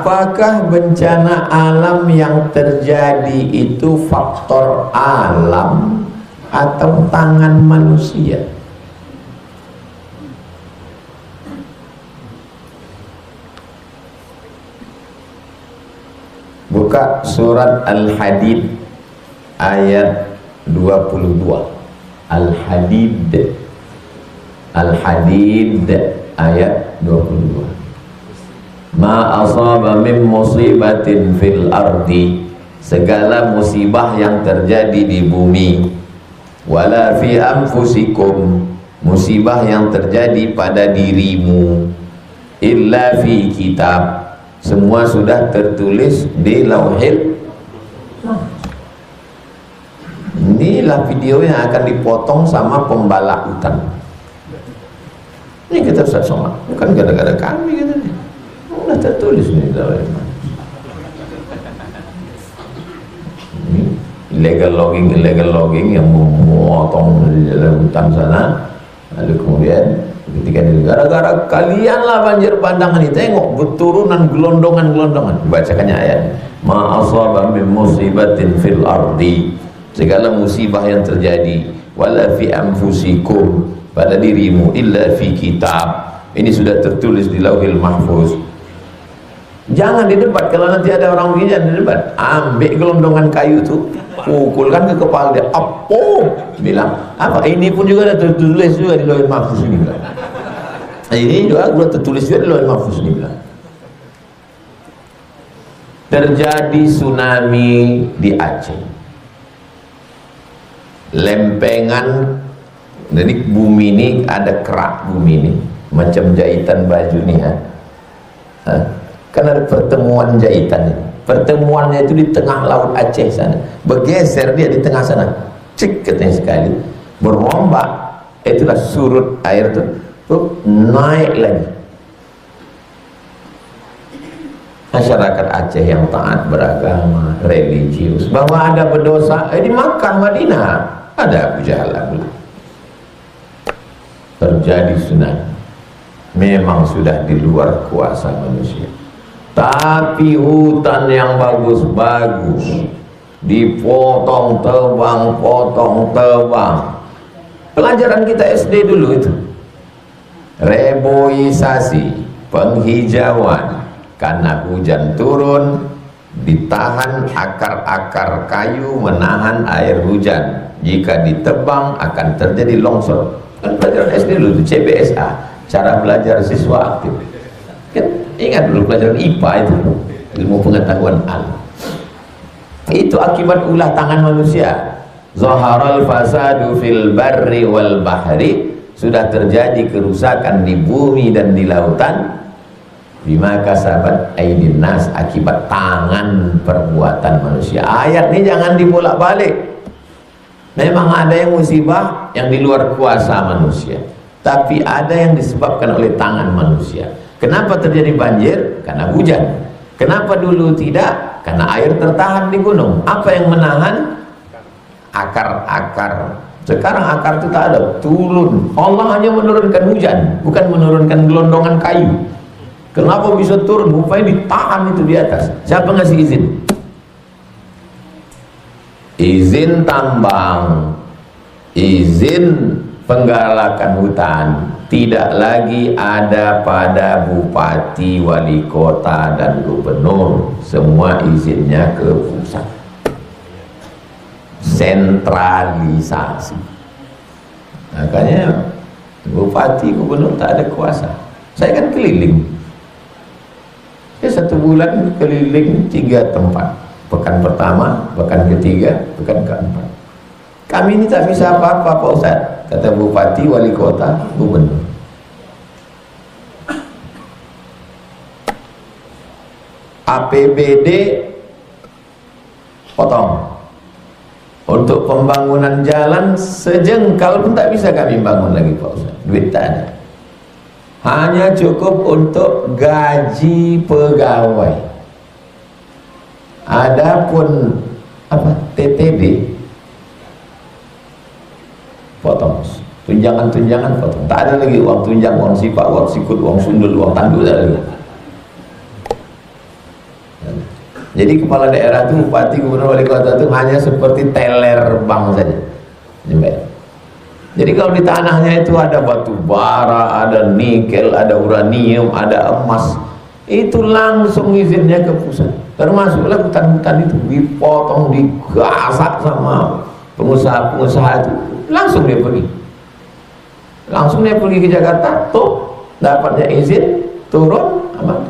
apakah bencana alam yang terjadi itu faktor alam atau tangan manusia? Buka surat Al-Hadid ayat 22. Al-Hadid ayat 22. Ma asaba min musibatin fil ardi, segala musibah yang terjadi di bumi, wala fi anfusikum, musibah yang terjadi pada dirimu, illa fi kitab, semua sudah tertulis di lauhil. Inilah video yang akan dipotong sama pembalak hutan. Ini kita Ustaz Somad, bukan gara-gara kami gitu nih. Sudah tertulis nih dalam illegal logging yang memotong di dalam hutan sana. Lalu kemudian ketika gara-gara kalian lah banjir pandangan ini, tengok berturunan gelondongan. Bacakannya ayat, ma asaba min musibatin fil ardi, segala musibah yang terjadi, wala fi anfusikum, pada dirimu, illa fi kitab, ini sudah tertulis di lauhil mahfuz. Jangan didebat, kalau nanti ada orang begini jangan didebat. Ambil gelondongan kayu itu, pukulkan ke kepala dia, apa? Bilang, apa? Ini pun juga ada tertulis juga di lauhil mahfuz ini. Bilang. Ini juga sudah tertulis juga di lauhil mahfuz ini. Bilang. Terjadi tsunami di Aceh. Lempengan, jadi bumi ini ada kerak bumi ini, macam jahitan baju nih ya. Kan ada pertemuan jahitan, pertemuannya itu di tengah laut Aceh sana, bergeser dia di tengah sana, cek katanya sekali, berombak, itulah surut air itu, naik lagi. Masyarakat Aceh yang taat beragama, religius, bahwa ada berdosa, di Makkah, Madinah, ada Abu Jahal. Terjadi tsunami, memang sudah di luar kuasa manusia. Tapi hutan yang bagus-bagus dipotong tebang, pelajaran kita SD dulu itu, reboisasi, penghijauan, karena hujan turun ditahan akar-akar kayu menahan air hujan, jika ditebang akan terjadi longsor. Kan pelajaran SD dulu itu, CBSA, cara belajar siswa aktif. Kan ingat dulu pelajaran IPA itu, ilmu pengetahuan alam. Itu akibat ulah tangan manusia. Zaharal fasadu fil barri wal bahri, sudah terjadi kerusakan di bumi dan di lautan, bima kasabat aydin nas, akibat tangan perbuatan manusia. Ayat ini jangan dibolak-balik. Memang ada yang musibah yang di luar kuasa manusia, tapi ada yang disebabkan oleh tangan manusia. Kenapa terjadi banjir? Karena hujan. Kenapa dulu tidak? Karena air tertahan di gunung. Apa yang menahan? Akar-akar. Sekarang akar itu tak ada, turun. Allah hanya menurunkan hujan, bukan menurunkan gelondongan kayu. Kenapa bisa turun? Rupanya ditahan itu di atas. Siapa ngasih izin? Izin tambang, izin penggalakan hutan tidak lagi ada pada bupati, wali kota, dan gubernur. Semua izinnya ke pusat. Sentralisasi. Makanya bupati, gubernur tak ada kuasa. Saya kan keliling. Satu bulan keliling 3 tempat. Pekan pertama, pekan ketiga, pekan keempat. Kami ini tak bisa apa-apa Pak Ustaz, kata bupati, wali kota, gubernur. APBD potong. Untuk pembangunan jalan sejengkal pun tak bisa kami bangun lagi Pak Ustaz. Duit tak ada. Hanya cukup untuk gaji pegawai. Adapun apa TTB potong, tunjangan potong, tak ada lagi uang tunjang, uang sifat, uang sikut, uang sundul, uang tanduk, tak ada lagi. Jadi kepala daerah itu, bupati, gubernur, wali kota itu hanya seperti teller bank saja. Jadi kalau di tanahnya itu ada batu bara, ada nikel, ada uranium, ada emas, itu langsung izinnya ke pusat. Termasuklah hutan-hutan itu dipotong, digasak sama pengusaha-pengusaha itu, langsung dia pergi. Langsung dia pergi ke Jakarta, tuh dapatnya izin, turun, aman.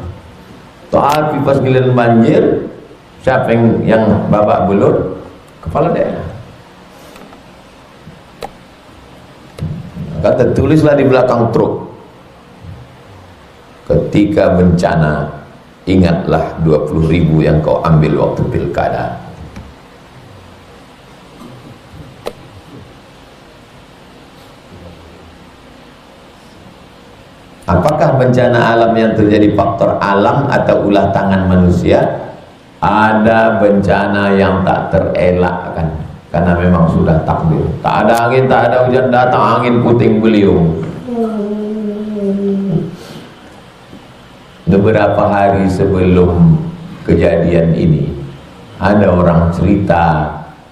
Tapi pas giliran banjir, siapa yang babak belur? Kepala daerah. Maka tertulislah di belakang truk, ketika bencana ingatlah 20.000 yang kau ambil waktu pilkada. Apakah bencana alam yang terjadi faktor alam atau ulah tangan manusia? Ada bencana yang tak terelakkan karena memang sudah takdir. Tak ada angin, tak ada hujan, datang angin puting beliung. Beberapa hari sebelum kejadian ini, ada orang cerita,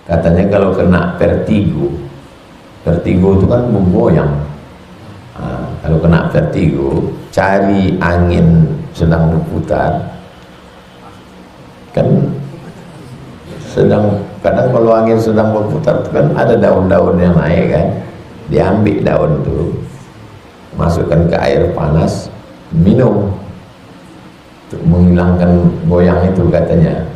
katanya kalau kena vertigo, vertigo itu kan memboyang. Kalau kena vertigo, cari angin sedang berputar, kan sedang, kadang kalau angin sedang berputar kan ada daun-daun yang naik kan, diambil daun itu, masukkan ke air panas, minum untuk menghilangkan goyang itu katanya.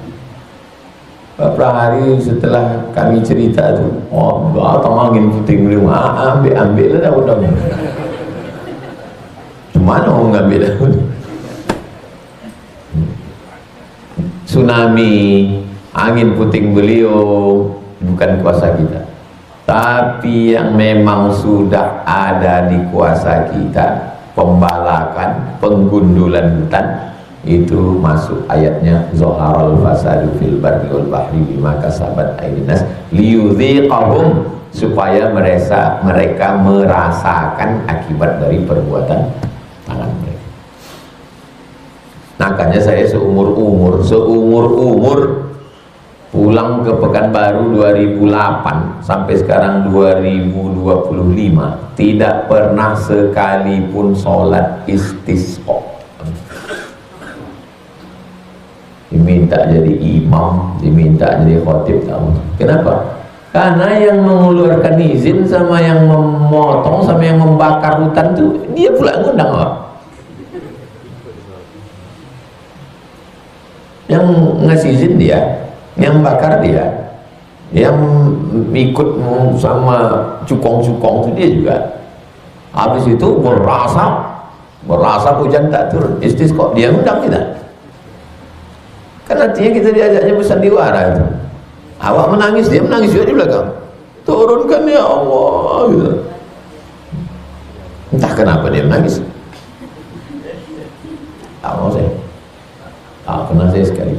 Beberapa hari setelah kami cerita itu, oh datang angin puting beliung, ambil daun-daun. Mana mau ngambil daun? Tsunami, angin puting beliung bukan kuasa kita, tapi yang memang sudah ada di kuasa kita, pembalakan, penggundulan hutan, itu masuk ayatnya zaharal fasadu fil barri wal bahri bima kasabat aydin nas liyudhiqahum, supaya mereka merasakan akibat dari perbuatan tangan mereka. Makanya saya seumur pulang ke Pekanbaru 2008 sampai sekarang 2025 tidak pernah sekalipun sholat istisqa. Diminta jadi imam, diminta jadi khotib, tahu kenapa? Karena yang mengeluarkan izin sama yang memotong sama yang membakar hutan itu dia pula ngundang orang. Yang ngasih izin dia, yang bakar dia, yang ikut sama cukong-cukong itu dia juga. Habis itu berasa hujan tak turun, istisqa, dia ngundang kita. Kan artinya kita diajaknya bersandiwara itu. Awak menangis, dia menangis juga di belakang. Turunkan ya Allah gitu. Entah kenapa dia menangis. Tak mau saya. Tak pernah saya sekali.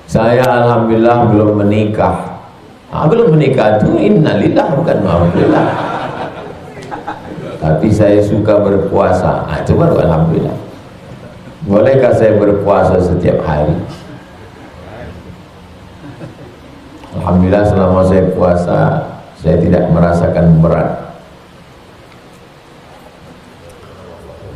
Saya alhamdulillah belum menikah. Belum menikah itu innalillah bukan alhamdulillah. Tapi saya suka berpuasa. Itu baru alhamdulillah. Bolehkah saya berpuasa setiap hari? Alhamdulillah selama saya puasa saya tidak merasakan berat.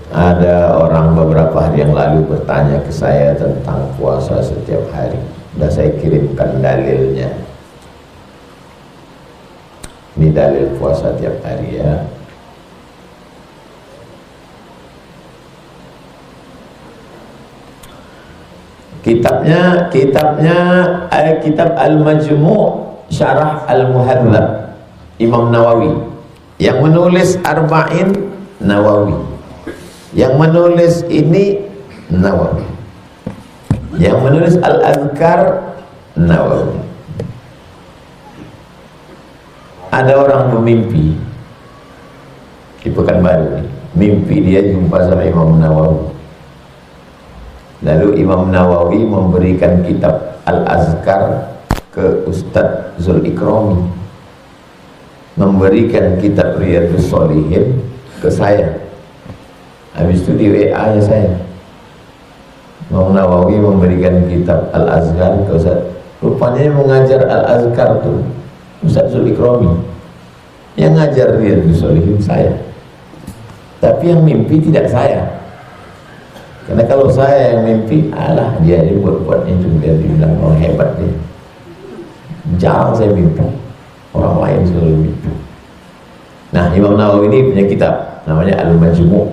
Ada orang beberapa hari yang lalu bertanya ke saya tentang puasa setiap hari. Sudah saya kirimkan dalilnya. Ini dalil puasa tiap hari ya. Kitabnya kitab Al-Majmu' Syarah Al-Muhadzab Imam Nawawi. Yang menulis Arba'in Nawawi. Yang menulis ini Nawawi. Yang menulis Al-Azkar Nawawi. Ada orang bermimpi di Pekanbaru, mimpi dia jumpa sama Imam Nawawi. Lalu Imam Nawawi memberikan kitab Al-Azkar ke Ustadz Zul Ikrami, memberikan kitab Riyadhus Shalihin ke saya. Habis itu di WA ya saya, Imam Nawawi memberikan kitab Al-Azkar ke Ustaz. Rupanya yang mengajar Al-Azkar tuh Ustaz Zulikromi. Yang ngajar dia Solihin saya. Tapi yang mimpi tidak saya. Karena kalau saya yang mimpi, alah dia buat-buat itu, dia bilang orang hebat dia. Jarang saya mimpi, orang lain selalu mimpi. Nah, Imam Nawawi ini punya kitab namanya Al-Majmu'.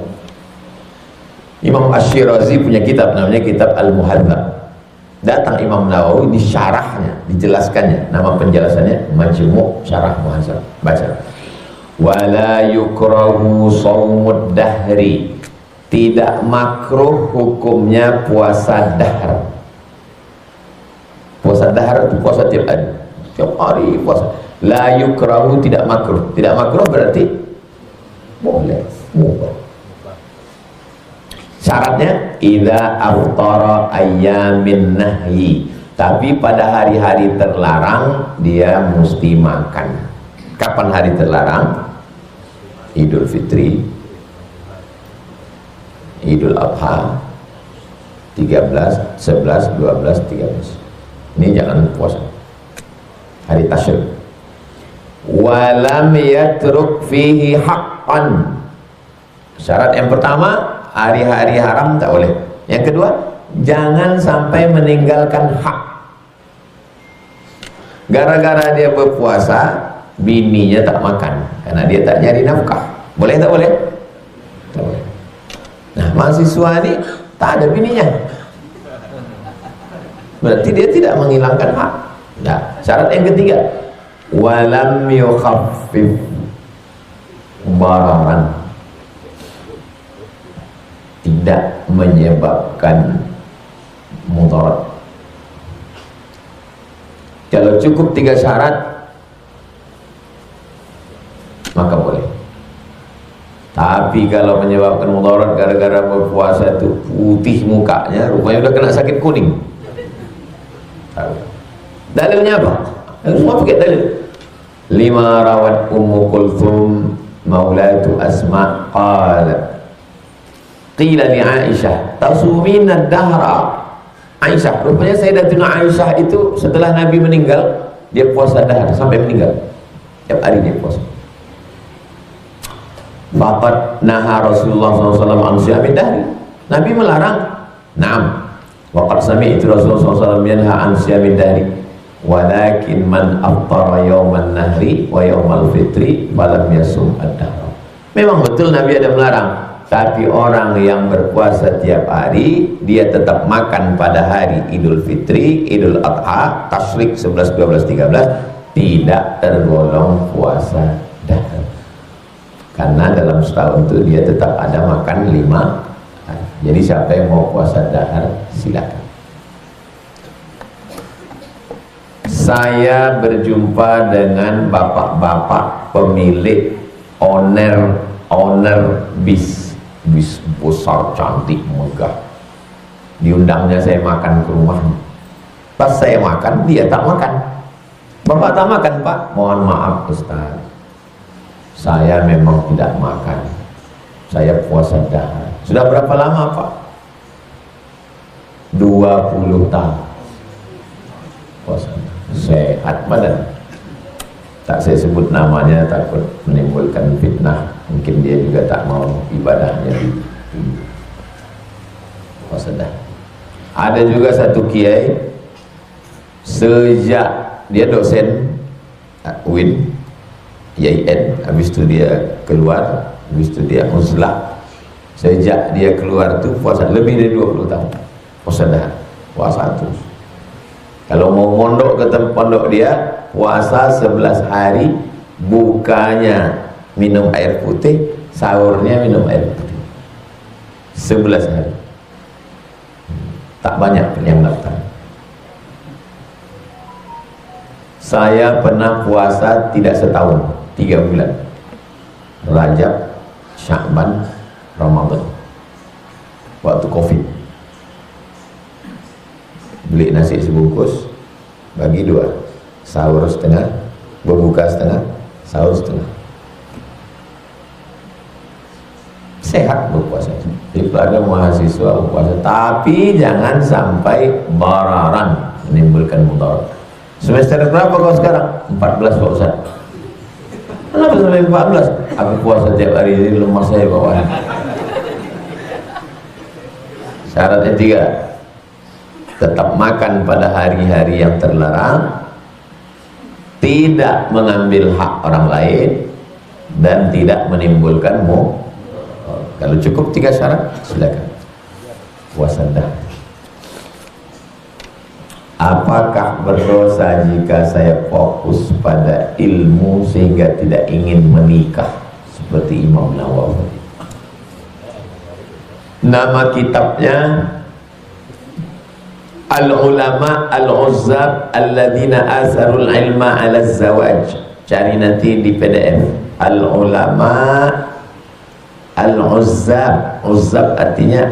Imam Asy-Syirazi punya kitab namanya kitab Al-Muhadzab. Datang Imam Nawawi di syarahnya, dijelaskannya, nama penjelasannya Majmu' Syarah Muhadzab. Baca. Wala yukrahu shaumud dahri. Tidak makruh hukumnya puasa dahar. Puasa dahar itu puasa tiap hari. Tiap hari puasa. La yukrahu, tidak makruh. Tidak makruh berarti boleh, mubah. Syaratnya idza aftara ayyamin nahyi. Tapi pada hari-hari terlarang dia mesti makan. Kapan hari terlarang? Idul Fitri, Idul Adha, 13, 11, 12, 13. Ini jangan puasa. Hari tasyrik. Walam yatruk fihi haqqan. Syarat yang pertama, hari-hari haram tak boleh. Yang kedua, jangan sampai meninggalkan hak. Gara-gara dia berpuasa, bininya tak makan karena dia tak nyari nafkah. Boleh tak boleh? Tak boleh. Nah, mahasiswa ini tak ada bininya, berarti dia tidak menghilangkan hak. Nah, syarat yang ketiga, walam yukhaffif bararan. Tidak menyebabkan mudarat. Kalau cukup 3 syarat maka boleh. Tapi kalau menyebabkan mudarat gara-gara berpuasa itu putih mukanya, rupanya udah kena sakit kuning. Dalilnya apa? Semua pakai dalil. 5 rawat Ummu Kulthum maulatu Asma qalat qila li Aisyah tasumina dahra. Aisyah, rupanya Sayyidatuna Aisyah itu setelah Nabi meninggal dia puasa dahar sampai meninggal. Tiap hari dia puasa. Faqad naha Rasulullah SAW an siyamid dahri. Nabi melarang. Naam. Waqad sami'tu Rasulullah SAW yanha an siyamid dahri. Walakin man aftara yawman nahri wa yawmal fitri falam yasum ad-dahr. Memang betul Nabi ada melarang. Tapi orang yang berpuasa tiap hari, dia tetap makan pada hari Idul Fitri, Idul Adha, Tasyrik 11, 12, 13, tidak tergolong puasa dahar. Karena dalam setahun itu dia tetap ada makan 5 hari. Jadi siapa yang mau puasa dahar, silakan. Saya berjumpa dengan bapak-bapak pemilik owner bis besar, cantik, megah. Diundangnya saya makan ke rumahnya. Pas saya makan, dia tak makan. Bapak tak makan, Pak? Mohon maaf Ustaz, saya memang tidak makan. Saya puasa dahar. Sudah berapa lama, Pak? 20 tahun puasa. Sehat badan. Tak saya sebut namanya, takut menimbulkan fitnah. Mungkin dia juga tak mau ibadahnya di puasa dahar. Ada juga satu kiai, sejak dia dosen UIN, IAIN, habis itu dia keluar, habis itu dia uzlah. Sejak dia keluar tuh puasa lebih dari 20 tahun. Puasa dahar, puasa terus. Kalau mau mondok ke pondok dia, puasa 11 hari, bukanya minum air putih, sahurnya minum air putih. 11 hari. Tak banyak yang melakukan. Saya pernah puasa tidak setahun, 3 bulan. Rajab, Sya'ban, Ramadan. Waktu Covid. Beli nasi sebungkus, bagi 2, sahur setengah, berbuka setengah, sahur setengah. sehat berpuasa. Daripada mahasiswa berpuasa, tapi jangan sampai bararan, menimbulkan mudarat. Semester berapa kau sekarang? 14 Pak Ustaz. Kenapa sampai 14? Aku puasa tiap hari, jadi lemas saya bawaan. Syaratnya 3, tetap makan pada hari-hari yang terlarang, tidak mengambil hak orang lain, dan tidak menimbulkan mudarat. Kalau cukup 3 syarat, silakan puasa dah. Apakah berdosa jika saya fokus pada ilmu sehingga tidak ingin menikah seperti Imam Nawawi? Nama kitabnya Al-Ulama Al-Uzzab Alladhina Asarul Ilma Ala Zawaj. Cari nanti di PDF. Al-Ulama Al-Uzzab. Uzzab artinya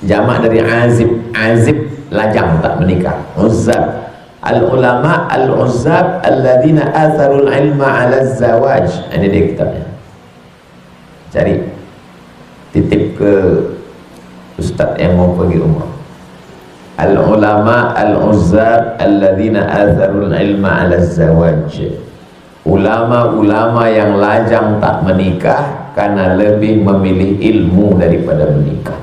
jamak dari azib. Azib lajang, tak menikah. Uzzab. Al-Ulama Al-Uzzab Alladhina Atharul Ilma Ala Zawaj. Ini dia kitabnya. Cari, titip ke ustaz yang mau pergi umrah. Al-Ulama Al-Uzzab Alladhina Atharul Ilma Ala Zawaj. Ulama-ulama yang lajang tak menikah karena lebih memilih ilmu daripada menikah.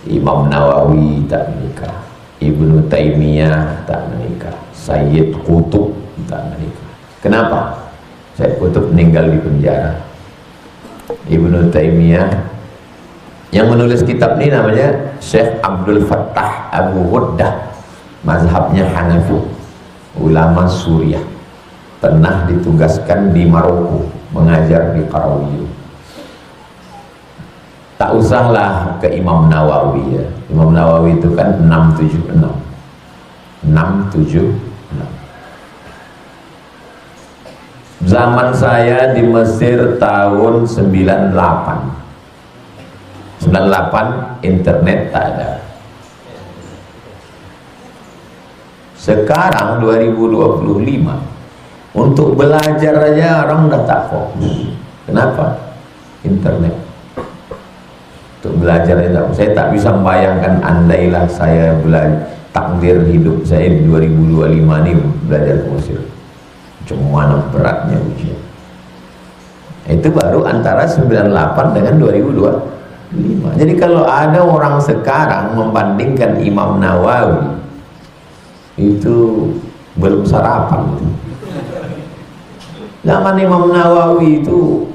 Imam Nawawi tak menikah, Ibnu Taimiyah tak menikah, Sayyid Qutb tak menikah. Kenapa? Sayyid Qutb meninggal di penjara. Ibnu Taimiyah yang menulis kitab ini namanya Syekh Abdul Fattah Abu Ghuddah, mazhabnya Hanafi, ulama Suriah, pernah ditugaskan di Maroko mengajar di Qarawiyah. Tak usahlah ke Imam Nawawi ya. Imam Nawawi itu kan 676. 676. Zaman saya di Mesir tahun 98. 98 internet tak ada. Sekarang 2025 untuk belajar aja orang udah tak fokus. Kenapa? Internet. Untuk belajar itu, saya tak bisa membayangkan andailah saya takdir hidup saya di 2025 ini belajar ke Mesir. Cuma beratnya ujian. Itu baru antara 98 dengan 2025. Jadi kalau ada orang sekarang membandingkan Imam Nawawi, itu belum sarapan. Zaman Imam Nawawi itu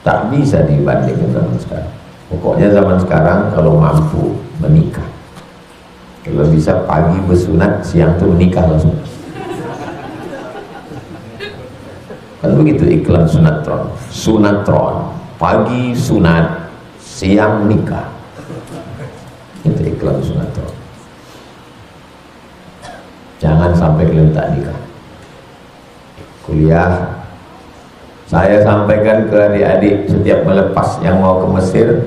tak bisa dibandingkan zaman sekarang. Pokoknya zaman sekarang kalau mampu menikah, kalau bisa pagi bersunat, siang tuh menikah langsung. Kan begitu iklan sunatron. Sunatron, pagi sunat, siang nikah. Itu iklan sunatron. Jangan sampai kalian tak nikah. Kuliah, saya sampaikan ke adik-adik setiap melepas yang mau ke Mesir,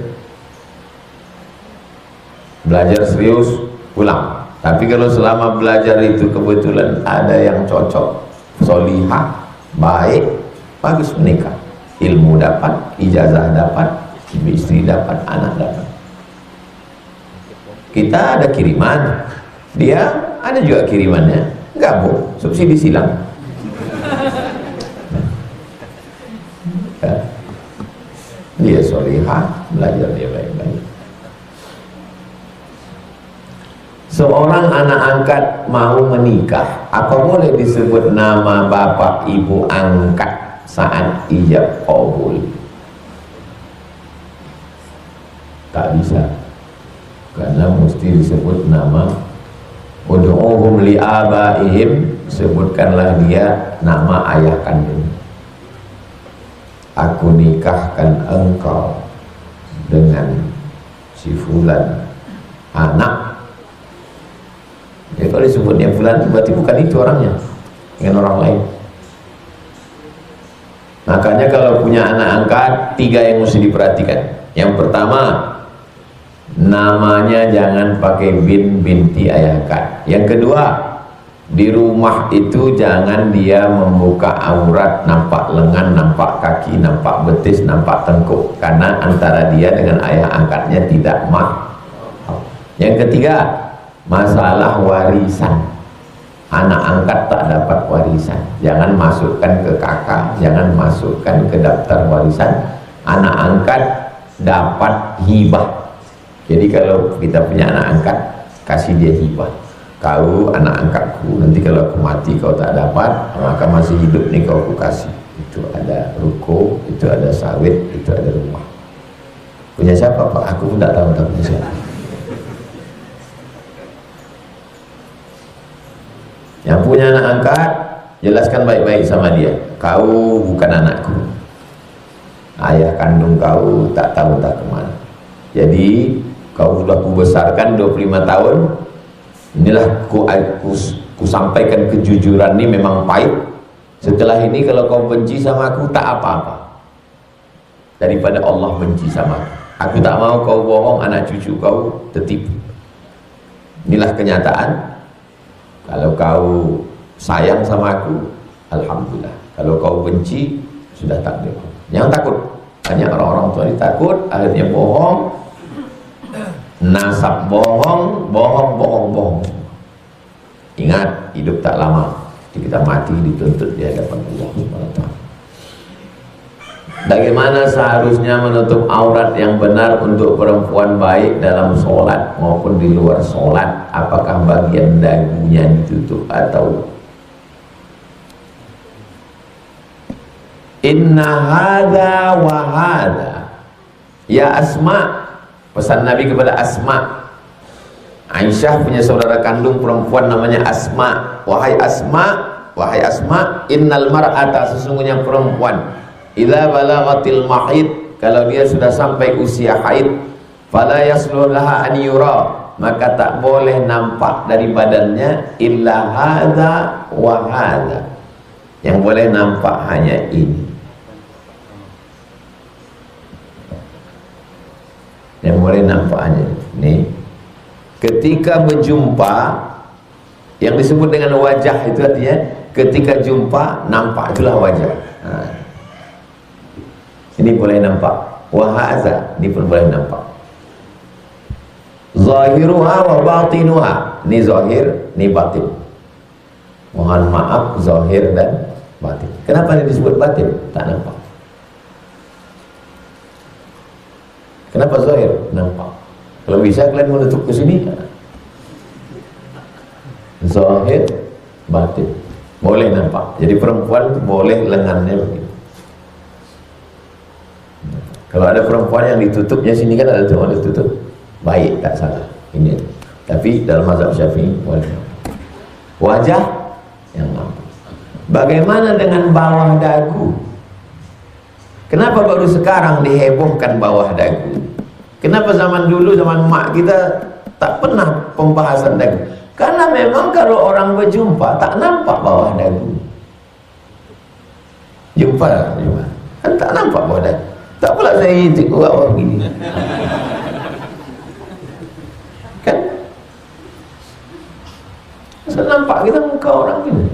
belajar serius, pulang. Tapi kalau selama belajar itu kebetulan ada yang cocok, solihah, baik, bagus menikah. Ilmu dapat, ijazah dapat, istri dapat, anak dapat. Kita ada kiriman, dia ada juga kirimannya, gabung, subsidi silang. Dia solihah, belajar dia baik-baik. Seorang anak angkat mau menikah, apa boleh disebut nama bapak ibu angkat saat ijab qabul? Tak bisa, karena mesti disebut nama. Ud'uhum li'abaihim, sebutkanlah dia nama ayah kandung. Aku nikahkan engkau dengan si fulan anak. Ya, kalau disebutnya fulan berarti bukan itu orangnya, dengan orang lain. Makanya kalau punya anak angkat, 3 yang mesti diperhatikan. Yang pertama, namanya jangan pakai bin binti ayah angkat. Yang kedua, Di rumah itu jangan dia membuka aurat, nampak lengan, nampak kaki, nampak betis, nampak tengkuk, karena antara dia dengan ayah angkatnya tidak mahram. Yang ketiga, masalah warisan. Anak angkat tak dapat warisan, jangan masukkan ke kakak, jangan masukkan ke daftar warisan. Anak angkat dapat hibah. Jadi kalau kita punya anak angkat, kasih dia hibah. Kau anak angkatku, nanti kalau aku mati kau tak dapat, maka masih hidup nih kau aku kasih. Itu ada ruko, itu ada sawit, itu ada rumah. Punya siapa Pak? Aku pun tak tahu punya siapa. Yang punya anak angkat, jelaskan baik-baik sama dia. Kau bukan anakku. Ayah kandung kau tak tahu tak kemana. Jadi kau sudah kubesarkan 25 tahun. Inilah ku sampaikan kejujuran ini memang pahit. Setelah ini kalau kau benci sama aku, tak apa-apa daripada Allah benci sama aku. Aku tak mau kau bohong, anak cucu kau tertipu. Inilah kenyataan. Kalau kau sayang sama aku, alhamdulillah. Kalau kau benci, sudah takdir. Jangan takut. Banyak orang-orang tua ini takut, akhirnya bohong, nasab bohong, bohong. Ingat, hidup tak lama. Jadi kita mati dituntut di hadapan Allah SWT. Bagaimana seharusnya menutup aurat yang benar untuk perempuan baik dalam sholat maupun di luar sholat? Apakah bagian dagunya ditutup atau inna hadha wa hadha ya Asma? Pesan Nabi kepada Asma. Aisyah punya saudara kandung perempuan namanya Asma. Wahai Asma, innal mar'ata, sesungguhnya perempuan, idza balaghatil mahid, kalau dia sudah sampai usia haid, fala yasluh laha an yura, maka tak boleh nampak dari badannya illa hadza wa hadza. Yang boleh nampak hanya ini. Yang boleh nampak hanya ini. Ketika berjumpa, yang disebut dengan wajah itu artinya ketika jumpa nampak, itulah wajah. Nah, ini boleh nampak. Wahaza, ini pun boleh nampak. Zahiruha wa batinuha, ini zahir, ini batin. Mohon maaf, zahir dan batin. Kenapa ini disebut batin? Tak nampak. Kenapa zahir? Nampak. Kalau bisa kalian menutup ke sini, zahir, batin, boleh nampak. Jadi perempuan boleh lengannya begitu. Kalau ada perempuan yang ditutupnya sini kan ada tutup, baik, tak salah. Ini. Tapi dalam mazhab Syafi'i boleh. Wajah yang nampak. Bagaimana dengan bawah dagu? Kenapa baru sekarang dihebohkan bawah dagu? Kenapa zaman dulu, zaman mak kita tak pernah pembahasan dagu? Karena memang kalau orang berjumpa tak nampak bawah dagu. Jumpa kan tak nampak bawah dagu. Tak pula saya intik orang begini. Kan? Saya nampak kita muka orang gini.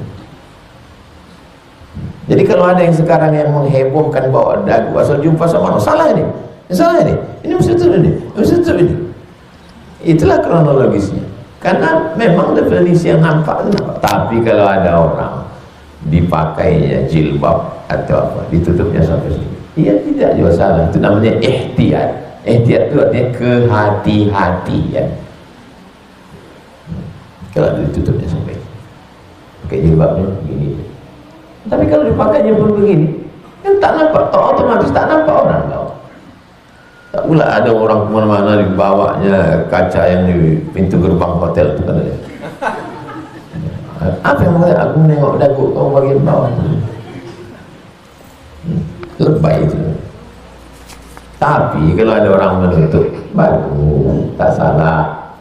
Jadi kalau ada yang sekarang yang menghebohkan bawah dagu asal jumpa sama orang, salah ini. Salah ini mesti tutup ini. Itulah kronologisnya. Karena memang definisi yang nampak itu nampak. Tapi kalau ada orang dipakainya jilbab atau apa, ditutupnya sampai sini, iya tidak juga salah. Itu namanya ihtiyat. Ihtiyat itu artinya kehati-hatian. Kalau ditutupnya sampai pakai jilbabnya begini. Tapi kalau dipakainya pun begini, kan tak nampak, otomatis tak nampak orang tahu. Tak pula ada orang kemana-mana dibawanya kaca yang di pintu gerbang hotel itu kan ada. Apa yang mengatakan aku menengok dagu kamu bagian bawah? Lebay itu. Tapi kalau ada orang menutup, bagus, tak salah.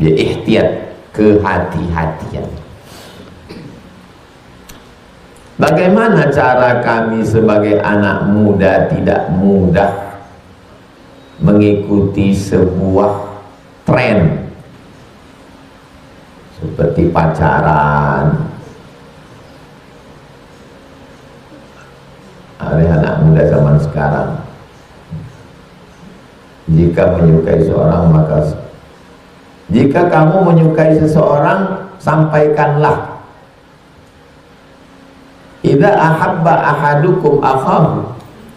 Dia ihtiyat, kehati-hatian. Bagaimana cara kami sebagai anak muda tidak mudah mengikuti sebuah tren seperti pacaran. Oleh anak muda zaman sekarang, jika menyukai seorang, maka jika kamu menyukai seseorang, sampaikanlah. Idza ahabba ahadukum akhahu,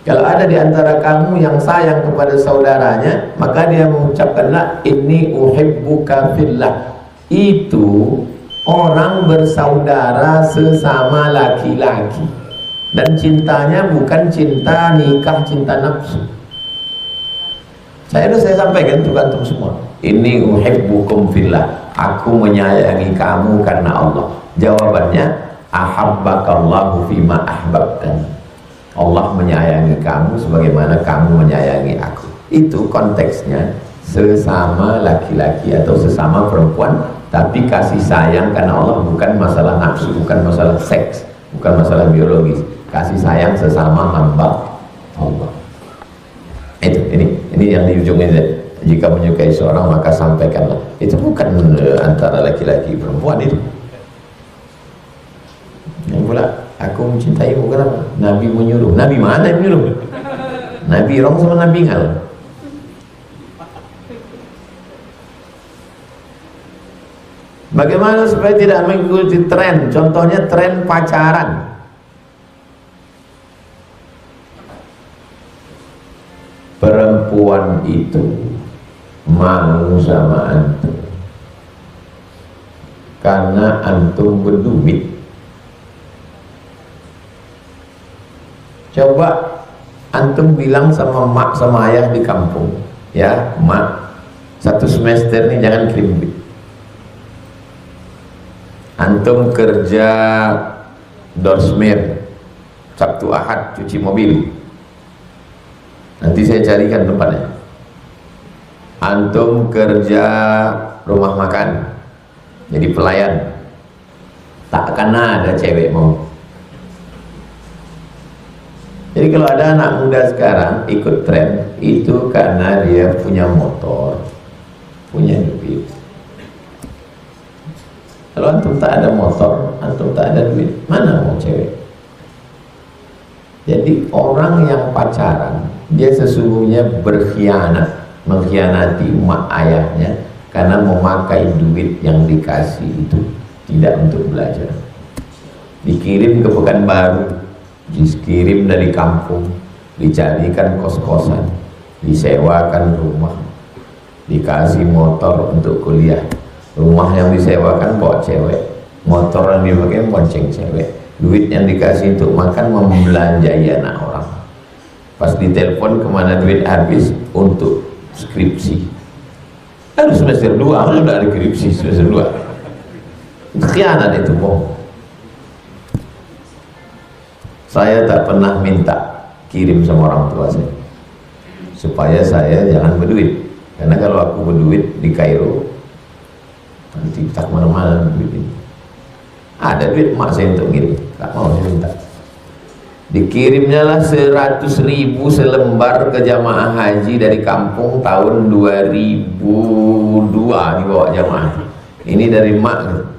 kalau ada di antara kamu yang sayang kepada saudaranya, maka dia mengucapkanlah inni uhibbuka fillah. Itu orang bersaudara sesama laki-laki, dan cintanya bukan cinta nikah, cinta nafsu. Saya sampaikan untuk antum semua, inni uhibbukum fillah, aku menyayangi kamu karena Allah. Jawabannya, ahabbakallahu fima ahbabtani, Allah menyayangi kamu sebagaimana kamu menyayangi aku. Itu konteksnya sesama laki-laki atau sesama perempuan, tapi kasih sayang karena Allah, bukan masalah nafsu, bukan masalah seks, bukan masalah biologis. Kasih sayang sesama hamba Allah. Itu ini yang di ujung ini. Jika menyukai seorang, maka sampaikanlah. Itu bukan antara laki-laki perempuan itu. Yang pula aku mencintaimu kenapa? Nabi menyuruh. Nabi mana yang menyuruh? Nabi Rom sama Nabi Ngal. Bagaimana supaya tidak mengikuti tren? Contohnya tren pacaran. Perempuan itu mau sama antum karena antum berduit. Coba antum bilang sama mak sama ayah di kampung, ya mak, 1 semester ini jangan kirim duit. Antum kerja dorsmir, Sabtu Ahad cuci mobil, nanti saya carikan tempatnya. Antum kerja rumah makan, jadi pelayan, tak akan ada cewek mau. Jadi kalau ada anak muda sekarang ikut tren, itu karena dia punya motor, punya duit. Kalau antum tak ada motor, antum tak ada duit, mana mau cewek? Jadi orang yang pacaran, dia sesungguhnya berkhianat, mengkhianati mak ayahnya, karena memakai duit yang dikasih itu tidak untuk belajar. Dikirim ke Pekanbaru, dikirim dari kampung, dicarikan kos-kosan, disewakan rumah, dikasih motor untuk kuliah. Rumah yang disewakan bawa cewek, motor yang dipakai bonceng cewek, duit yang dikasih untuk makan membelanjai anak orang. Pas ditelepon kemana duit habis, untuk skripsi. Harus semester 2, udah ada skripsi semester 2. Khianat itu bohong. Saya tak pernah minta kirim sama orang tua saya supaya saya jangan berduit, karena kalau aku berduit di Kairo nanti tak mana-mana duit ini. Ada duit mak saya untuk ngirim, tak mau saya minta. Dikirimnya lah 100.000 selembar ke jamaah haji dari kampung tahun 2002 dibawa jamaah. Ini dari mak.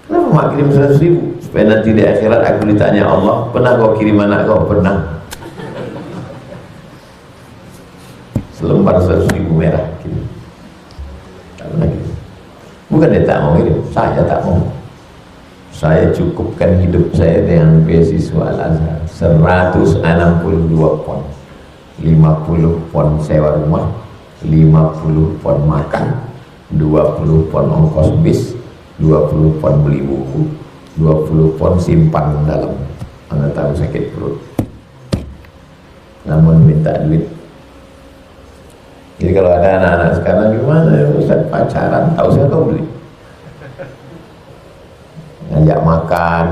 Kenapa mak kirim 100.000? Supaya nanti di akhirat aku ditanya Allah, pernah kau kirim anak kau? Pernah. Selembar 100.000 merah kirim. Tak pernah kirim. Bukan dia tak mau kirim, saya tak mau. Saya cukupkan hidup saya dengan beasiswa Al-Azhar 162 pon, 50 pon sewa rumah, 50 pon makan, 20 pon ongkos bis, 20 pon beli buku, 20 pon simpan dalam, anda tahu sakit perut, namun minta duit. Jadi kalau ada anak-anak sekarang, gimana ya Ustaz pacaran, tahu saya kau beli, ngajak makan,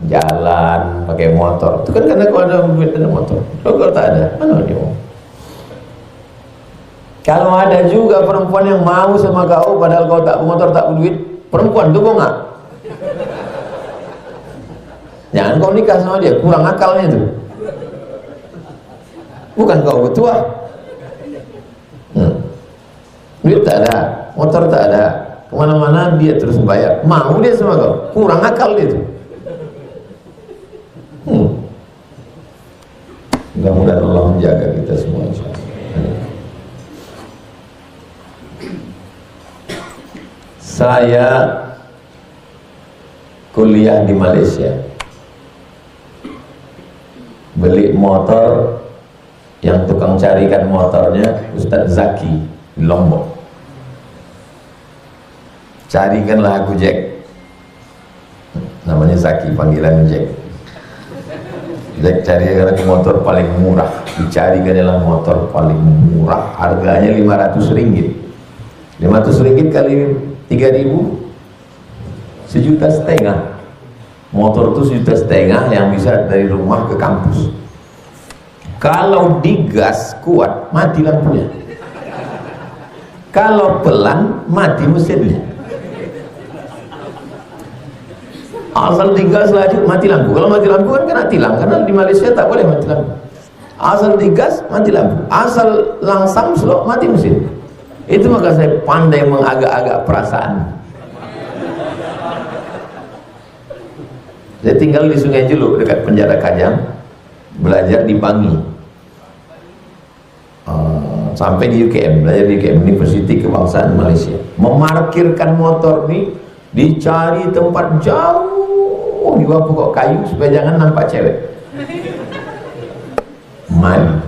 jalan, pakai motor. Itu kan karena kau ada duit, ada motor. Kalau tak ada, mana dia mau? Kalau ada juga perempuan yang mau sama kau, padahal kau tak motor, tak duit, perempuan itu kau nggak? Jangan kau nikah sama dia, kurang akalnya itu. Bukan kau betua. Duit tak ada, motor tak ada, kemana-mana dia terus bayar, mau dia sama kau, kurang akal dia tuh. Mudah-mudahan Allah menjaga kita semua. Saya kuliah di Malaysia, beli motor, yang tukang carikan motornya Ustadz Zaki di Lombok. Carikanlah aku Jack, namanya Zaki, panggilan Jack. Jack, carikan aku motor paling murah. Dicarikanlah motor paling murah, harganya 500 ringgit. 500 ringgit kali 3.000, 1,5 juta. Motor itu 1,5 juta yang bisa dari rumah ke kampus. Kalau digas kuat, mati lampunya. Kalau pelan, mati mesinnya. Asal digas laju, mati lampu. Kalau mati lampu kan kena tilang, karena di Malaysia tak boleh mati lampu. Asal digas, mati lampu. Asal langsam slow, mati mesin. Itu maka saya pandai mengagak-agak perasaan. Saya tinggal di Sungai Jeluk dekat penjara Kajang, belajar di Bangi, sampai di UKM, belajar di UKM, Universiti Kebangsaan Malaysia. Memarkirkan motor ini dicari tempat jauh di bawah pokok kayu supaya jangan nampak cewek. Malu,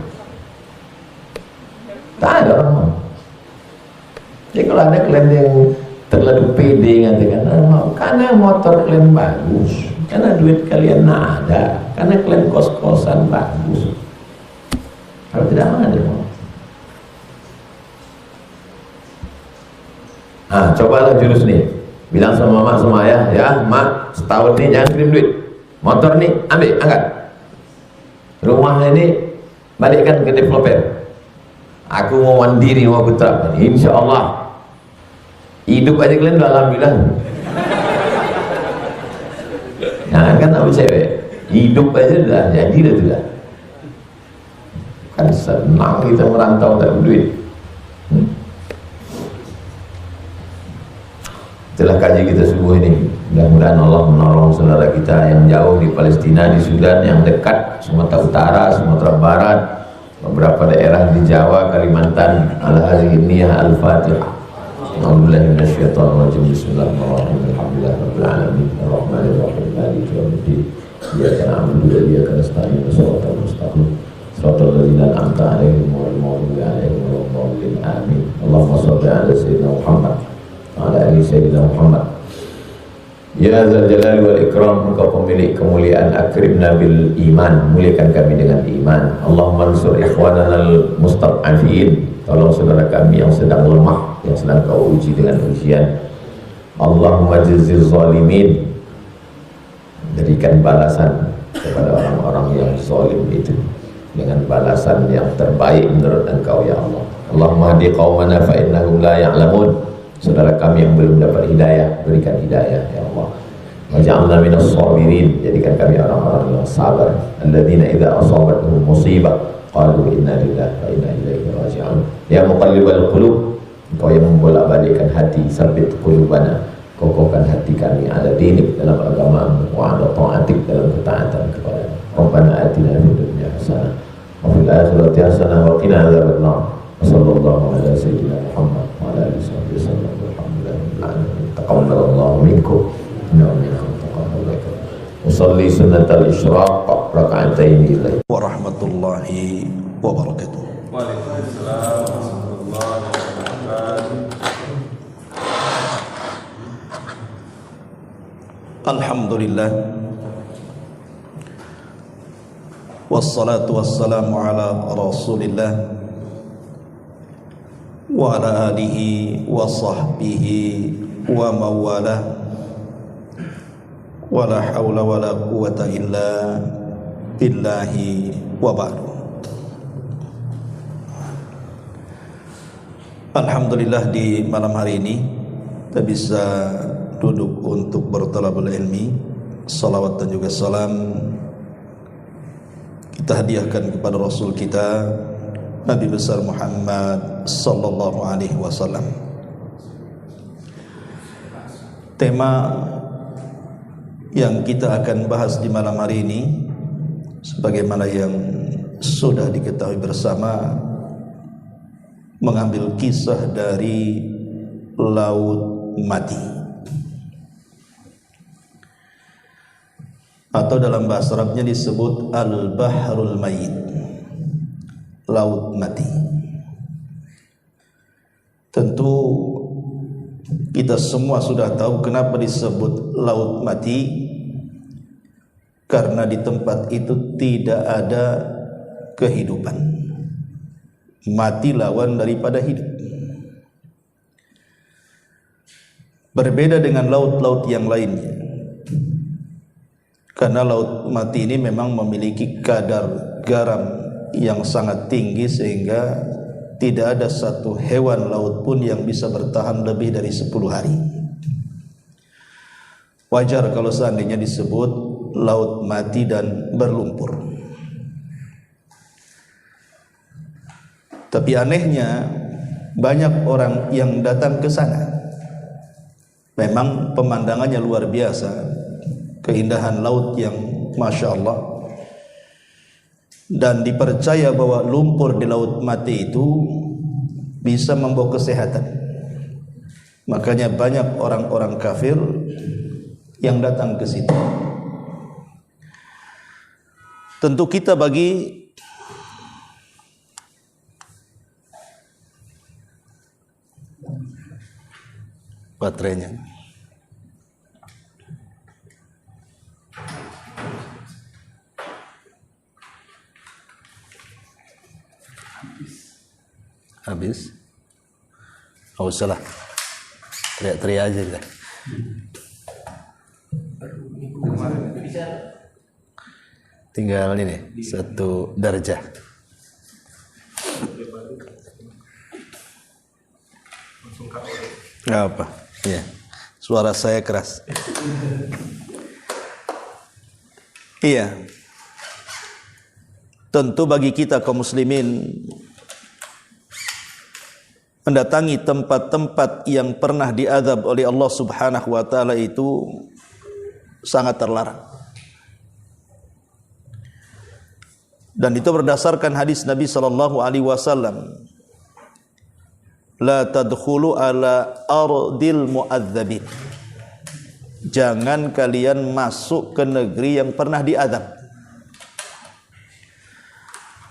tak ada orang mau. Jadi kalau ada kalian yang terlalu pede ngatakan, karena motor kalian bagus, karena duit kalian ada, karena kalian kos-kosan bagus. Kalau tidak ada mau. Cobalah jurus nih, bilang sama mak sama ayah, ya mak, setahun nih jangan kirim duit, motor nih ambil, angkat, rumah ini balikkan ke developer, aku mau mandiri, mau putra, insya Allah. Hidup aja kalian udah alhamdulillah. Jangan kan sama cewek, hidup aja udah jadi dah. Kan senang kita merantau tak berduit. Itulah kaji kita subuh ini. Mudah-mudahan Allah menolong saudara kita yang jauh di Palestina, di Sudan, yang dekat Sumatera Utara, Sumatera Barat, beberapa daerah di Jawa, Kalimantan. Al-Hazih Niyah Al-Fatihah. A'udzubillahi minasyaitonir rajim. Bismillahirrahmanirrahim. Alhamdulillahirabbil alamin. Arrahmanirrahim. Maliki yaumiddin. Iyyaka na'budu wa iyyaka nasta'in. Shiratal mustaqim. Shiratal ladzina an'amta 'alaihim ghairil maghdubi 'alaihim waladdallin. Amin. Allahumma shalli 'ala sayyidina Muhammad wa 'ala ali sayyidina Muhammad. Ya Dzal Jalali wal Ikram, Engkau pemilik kemuliaan, akrimna bil iman, muliakan kami dengan iman. Allahumma ansur ikhwanana al mustad'afin, tolong saudara kami yang sedang lemah, yang sedang Kau uji dengan ujian. Allahumma jazil zalimin, berikan balasan kepada orang-orang yang zalim itu dengan balasan yang terbaik menurut Engkau ya Allah. Allahumma hadi qaumana fa innahum la ya'lamun, saudara kami yang belum dapat hidayah, berikan hidayah ya Allah. Waj'alna minas sabirin, jadikan kami orang-orang yang sabar. Alladzina idza asabatuhum musibah qalu inna lillahi wa inna ilaihi raji'un. Ya muqallibal qulub, Engkau yang membolak-balikkan hati, sabit qulubana, kokohkan hati kami ala dinik, dalam agamamu, wa ala ta'atik, dalam ketaatan kepada. Rabbana atina fid dunya hasanah wa fil akhirati hasanah wa qina adzabannar. Sallallahu ala sayyidina Muhammad wa ala alihi wasallam. Alhamdulillah, taqabbalallahu minkum wa minkum taqabbalallahu. Usalli sunnatal isyraq raka'ataini ilaih. Warahmatullahi wabarakatuh. Waalaikumsalam warahmatullahi wabarakatuh. Alhamdulillah, wassalatu wassalamu ala rasulillah wa ala alihi wa sahbihi wa mawalah, wa la hawla wa la quwata illa billahi wa ba'du. Alhamdulillah, di malam hari ini kita bisa duduk untuk bertalabul ilmi. Salawat dan juga salam kita hadiahkan kepada Rasul kita Nabi besar Muhammad sallallahu alaihi wasallam. Tema yang kita akan bahas di malam hari ini, sebagaimana yang sudah diketahui bersama, mengambil kisah dari Laut Mati, atau dalam bahasa Arabnya disebut Al-Bahrul Mayyit, Laut Mati. Tentu kita semua sudah tahu kenapa disebut Laut Mati, karena di tempat itu tidak ada kehidupan. Mati lawan daripada hidup. Berbeda dengan laut-laut yang lainnya, karena Laut Mati ini memang memiliki kadar garam yang sangat tinggi, sehingga tidak ada satu hewan laut pun yang bisa bertahan lebih dari 10 hari. Wajar kalau seandainya disebut Laut Mati dan berlumpur. Tapi anehnya banyak orang yang datang ke sana. Memang pemandangannya luar biasa, keindahan laut yang Masya Allah, dan dipercaya bahwa lumpur di Laut Mati itu bisa membawa kesehatan. Makanya banyak orang-orang kafir yang datang ke situ. Tentu kita bagi baterainya. Habis. Oh, salah. Teriak-teriak aja kita. Tinggal ini 1 darjah. Nggak apa. Ya. Suara saya keras. Iya. Tentu bagi kita kaum muslimin, mendatangi tempat-tempat yang pernah diazab oleh Allah Subhanahu wa taala itu sangat terlarang. Dan itu berdasarkan hadis Nabi sallallahu alaihi wasallam, la tadkhulu ala ardil mu'adzabin. Jangan kalian masuk ke negeri yang pernah diazab.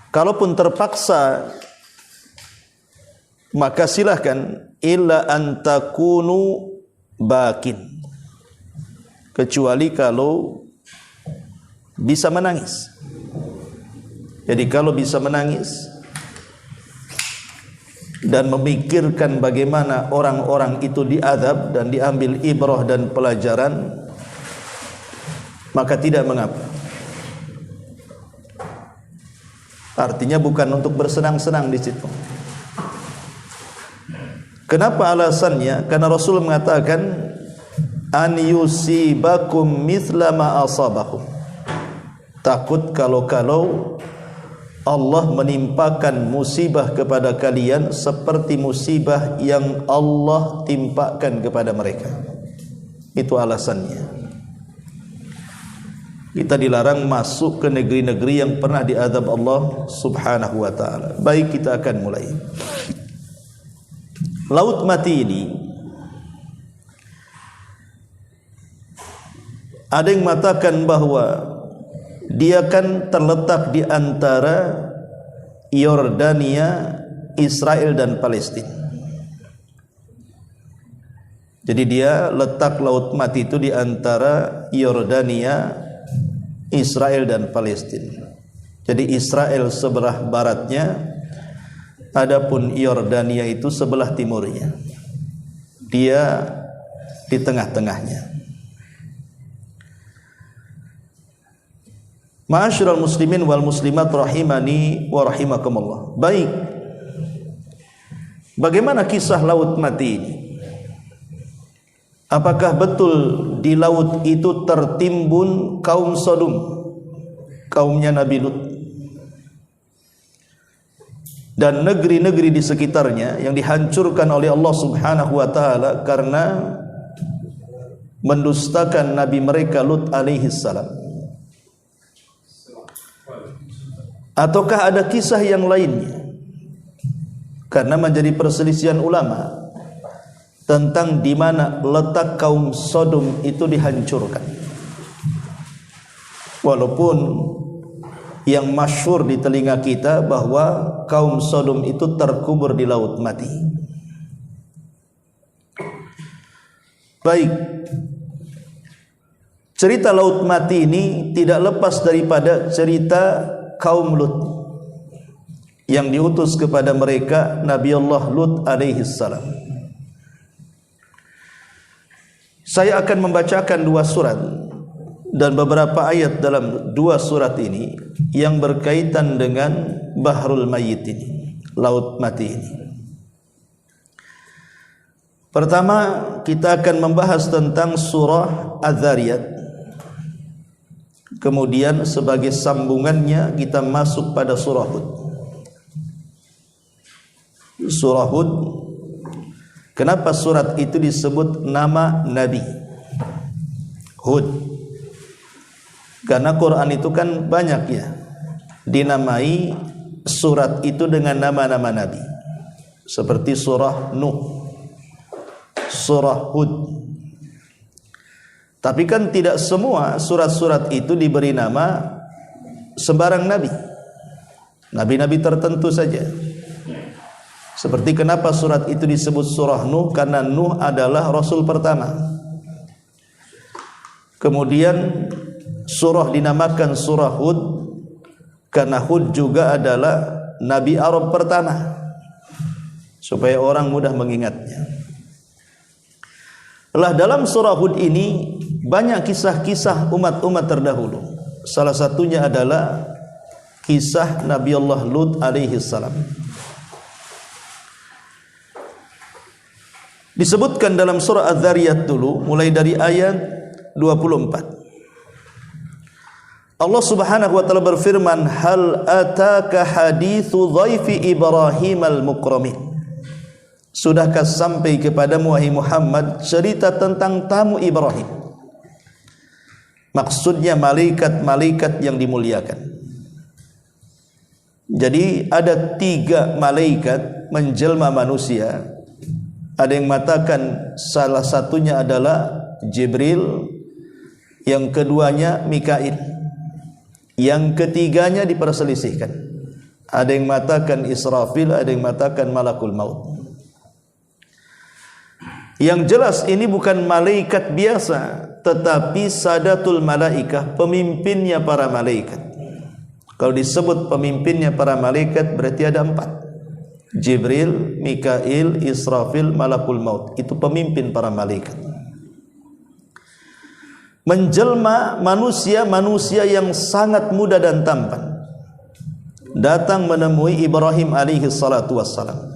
Kalaupun terpaksa, maka silahkan, illa antakunu bakin, kecuali kalau bisa menangis. Jadi kalau bisa menangis dan memikirkan bagaimana orang-orang itu diazab dan diambil ibrah dan pelajaran, maka tidak mengapa. Artinya bukan untuk bersenang-senang di situ. Kenapa alasannya? Karena Rasul mengatakan, an yusibakum mithla ma asabahum. Takut kalau Allah menimpakan musibah kepada kalian seperti musibah yang Allah timpakan kepada mereka. Itu alasannya. Kita dilarang masuk ke negeri-negeri yang pernah diazab Allah Subhanahu wa ta'ala. Baik, kita akan mulai. Laut Mati ini, ada yang mengatakan bahwa dia kan terletak di antara Yordania, Israel dan Palestina. Jadi dia letak Laut Mati itu di antara Yordania, Israel dan Palestina. Jadi Israel sebelah baratnya, adapun Yordania itu sebelah timurnya. Dia di tengah-tengahnya. Ma'asyiral muslimin wal muslimat rahimani wa rahimakumullah. Baik. Bagaimana kisah Laut Mati ini? Apakah betul di laut itu tertimbun kaum Sodom, kaumnya Nabi Lut, dan negeri-negeri di sekitarnya yang dihancurkan oleh Allah Subhanahu wa taala karena mendustakan nabi mereka Lut alaihi salam? Ataukah ada kisah yang lainnya? Karena menjadi perselisihan ulama tentang di mana letak kaum Sodom itu dihancurkan. Walaupun yang masyhur di telinga kita bahwa kaum Sodom itu terkubur di laut mati. Baik, cerita laut mati ini tidak lepas daripada cerita kaum Lut yang diutus kepada mereka Nabi Allah Lut alaihi salam. Saya akan membacakan 2 surat dan beberapa ayat dalam 2 surat ini yang berkaitan dengan Bahrul Mayyit ini, laut mati ini. Pertama, kita akan membahas tentang surah Az-Zariyat. Kemudian sebagai sambungannya kita masuk pada surah Hud. Surah Hud, kenapa surat itu disebut nama Nabi Hud? Karena Quran itu kan banyak ya, dinamai surat itu dengan nama-nama Nabi. Seperti surah Nuh, surah Hud. Tapi kan tidak semua surat-surat itu diberi nama sembarang Nabi. Nabi-Nabi tertentu saja. Seperti kenapa surat itu disebut surah Nuh, karena Nuh adalah Rasul pertama. Kemudian surah dinamakan surah Hud karena Hud juga adalah Nabi Arab pertama, supaya orang mudah mengingatnya. Lah dalam surah Hud ini banyak kisah-kisah umat-umat terdahulu. Salah satunya adalah kisah Nabi Allah Lut alaihi salam. Disebutkan dalam surah Az-Zariyat dulu, mulai dari ayat 24. Allah Subhanahu wa taala berfirman, "Hal ataka haditsu dhaifi Ibrahim al-mukramin?" Sudahkah sampai kepadamu wahai Muhammad cerita tentang tamu Ibrahim? Maksudnya malaikat-malaikat yang dimuliakan. Jadi ada 3 malaikat menjelma manusia. Ada yang mengatakan salah satunya adalah Jibril, yang keduanya Mikail, yang ketiganya diperselisihkan. Ada yang mengatakan Israfil, ada yang mengatakan Malakul Maut. Yang jelas ini bukan malaikat biasa, tetapi Sadatul Malaikah, pemimpinnya para malaikat. Kalau disebut pemimpinnya para malaikat berarti ada 4. Jibril, Mikail, Israfil, Malakul Maut. Itu pemimpin para malaikat. Menjelma manusia-manusia yang sangat muda dan tampan, datang menemui Ibrahim alaihi salatu wassalam.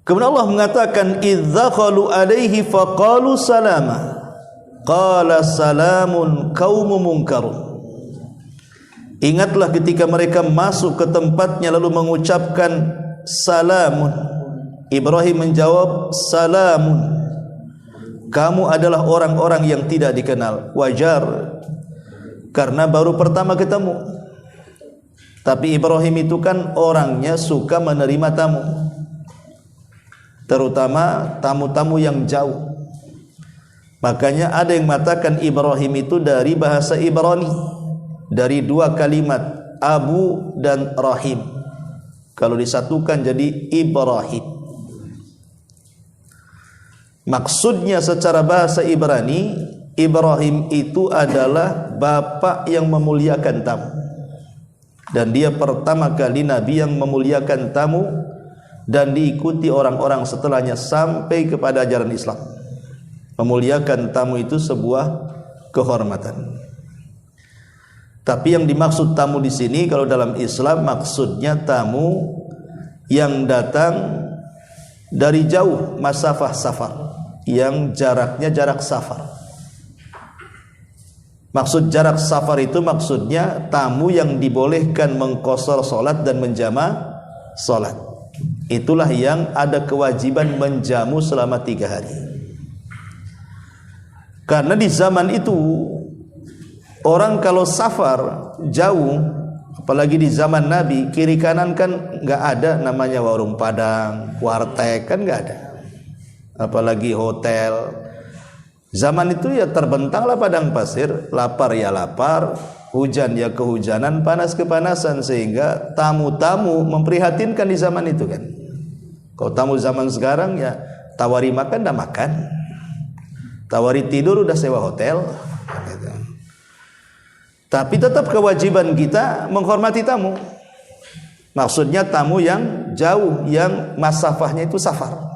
Kemudian Allah mengatakan, "Idzakhalu alaihi faqalu salama." Qala salamun qaumun munkarun. Ingatlah ketika mereka masuk ke tempatnya lalu mengucapkan salamun. Ibrahim menjawab, salamun. Kamu adalah orang-orang yang tidak dikenal. Wajar, karena baru pertama ketemu. Tapi Ibrahim itu kan orangnya suka menerima tamu, terutama tamu-tamu yang jauh. Makanya ada yang mengatakan Ibrahim itu dari bahasa Ibrani, dari 2 kalimat Abu dan Rahim. Kalau disatukan jadi Ibrahim. Maksudnya secara bahasa Ibrani, Ibrahim itu adalah bapak yang memuliakan tamu. Dan dia pertama kali Nabi yang memuliakan tamu dan diikuti orang-orang setelahnya sampai kepada ajaran Islam. Memuliakan tamu itu sebuah kehormatan. Tapi yang dimaksud tamu di sini kalau dalam Islam maksudnya tamu yang datang dari jauh, masafah safar, yang jaraknya jarak safar. Maksud jarak safar itu maksudnya tamu yang dibolehkan mengqashar salat dan menjama salat. Itulah yang ada kewajiban menjamu selama 3 hari. Karena di zaman itu orang kalau safar jauh, apalagi di zaman Nabi, kiri kanan kan nggak ada namanya warung Padang, warteg, kan nggak ada. Apalagi hotel. Zaman itu ya terbentanglah padang pasir, lapar ya lapar, hujan ya kehujanan, panas kepanasan, sehingga tamu-tamu memprihatinkan di zaman itu kan. Kalau tamu zaman sekarang ya tawari makan dah makan, tawari tidur udah sewa hotel gitu. Tapi tetap kewajiban kita menghormati tamu. Maksudnya tamu yang jauh, yang masafahnya itu safar.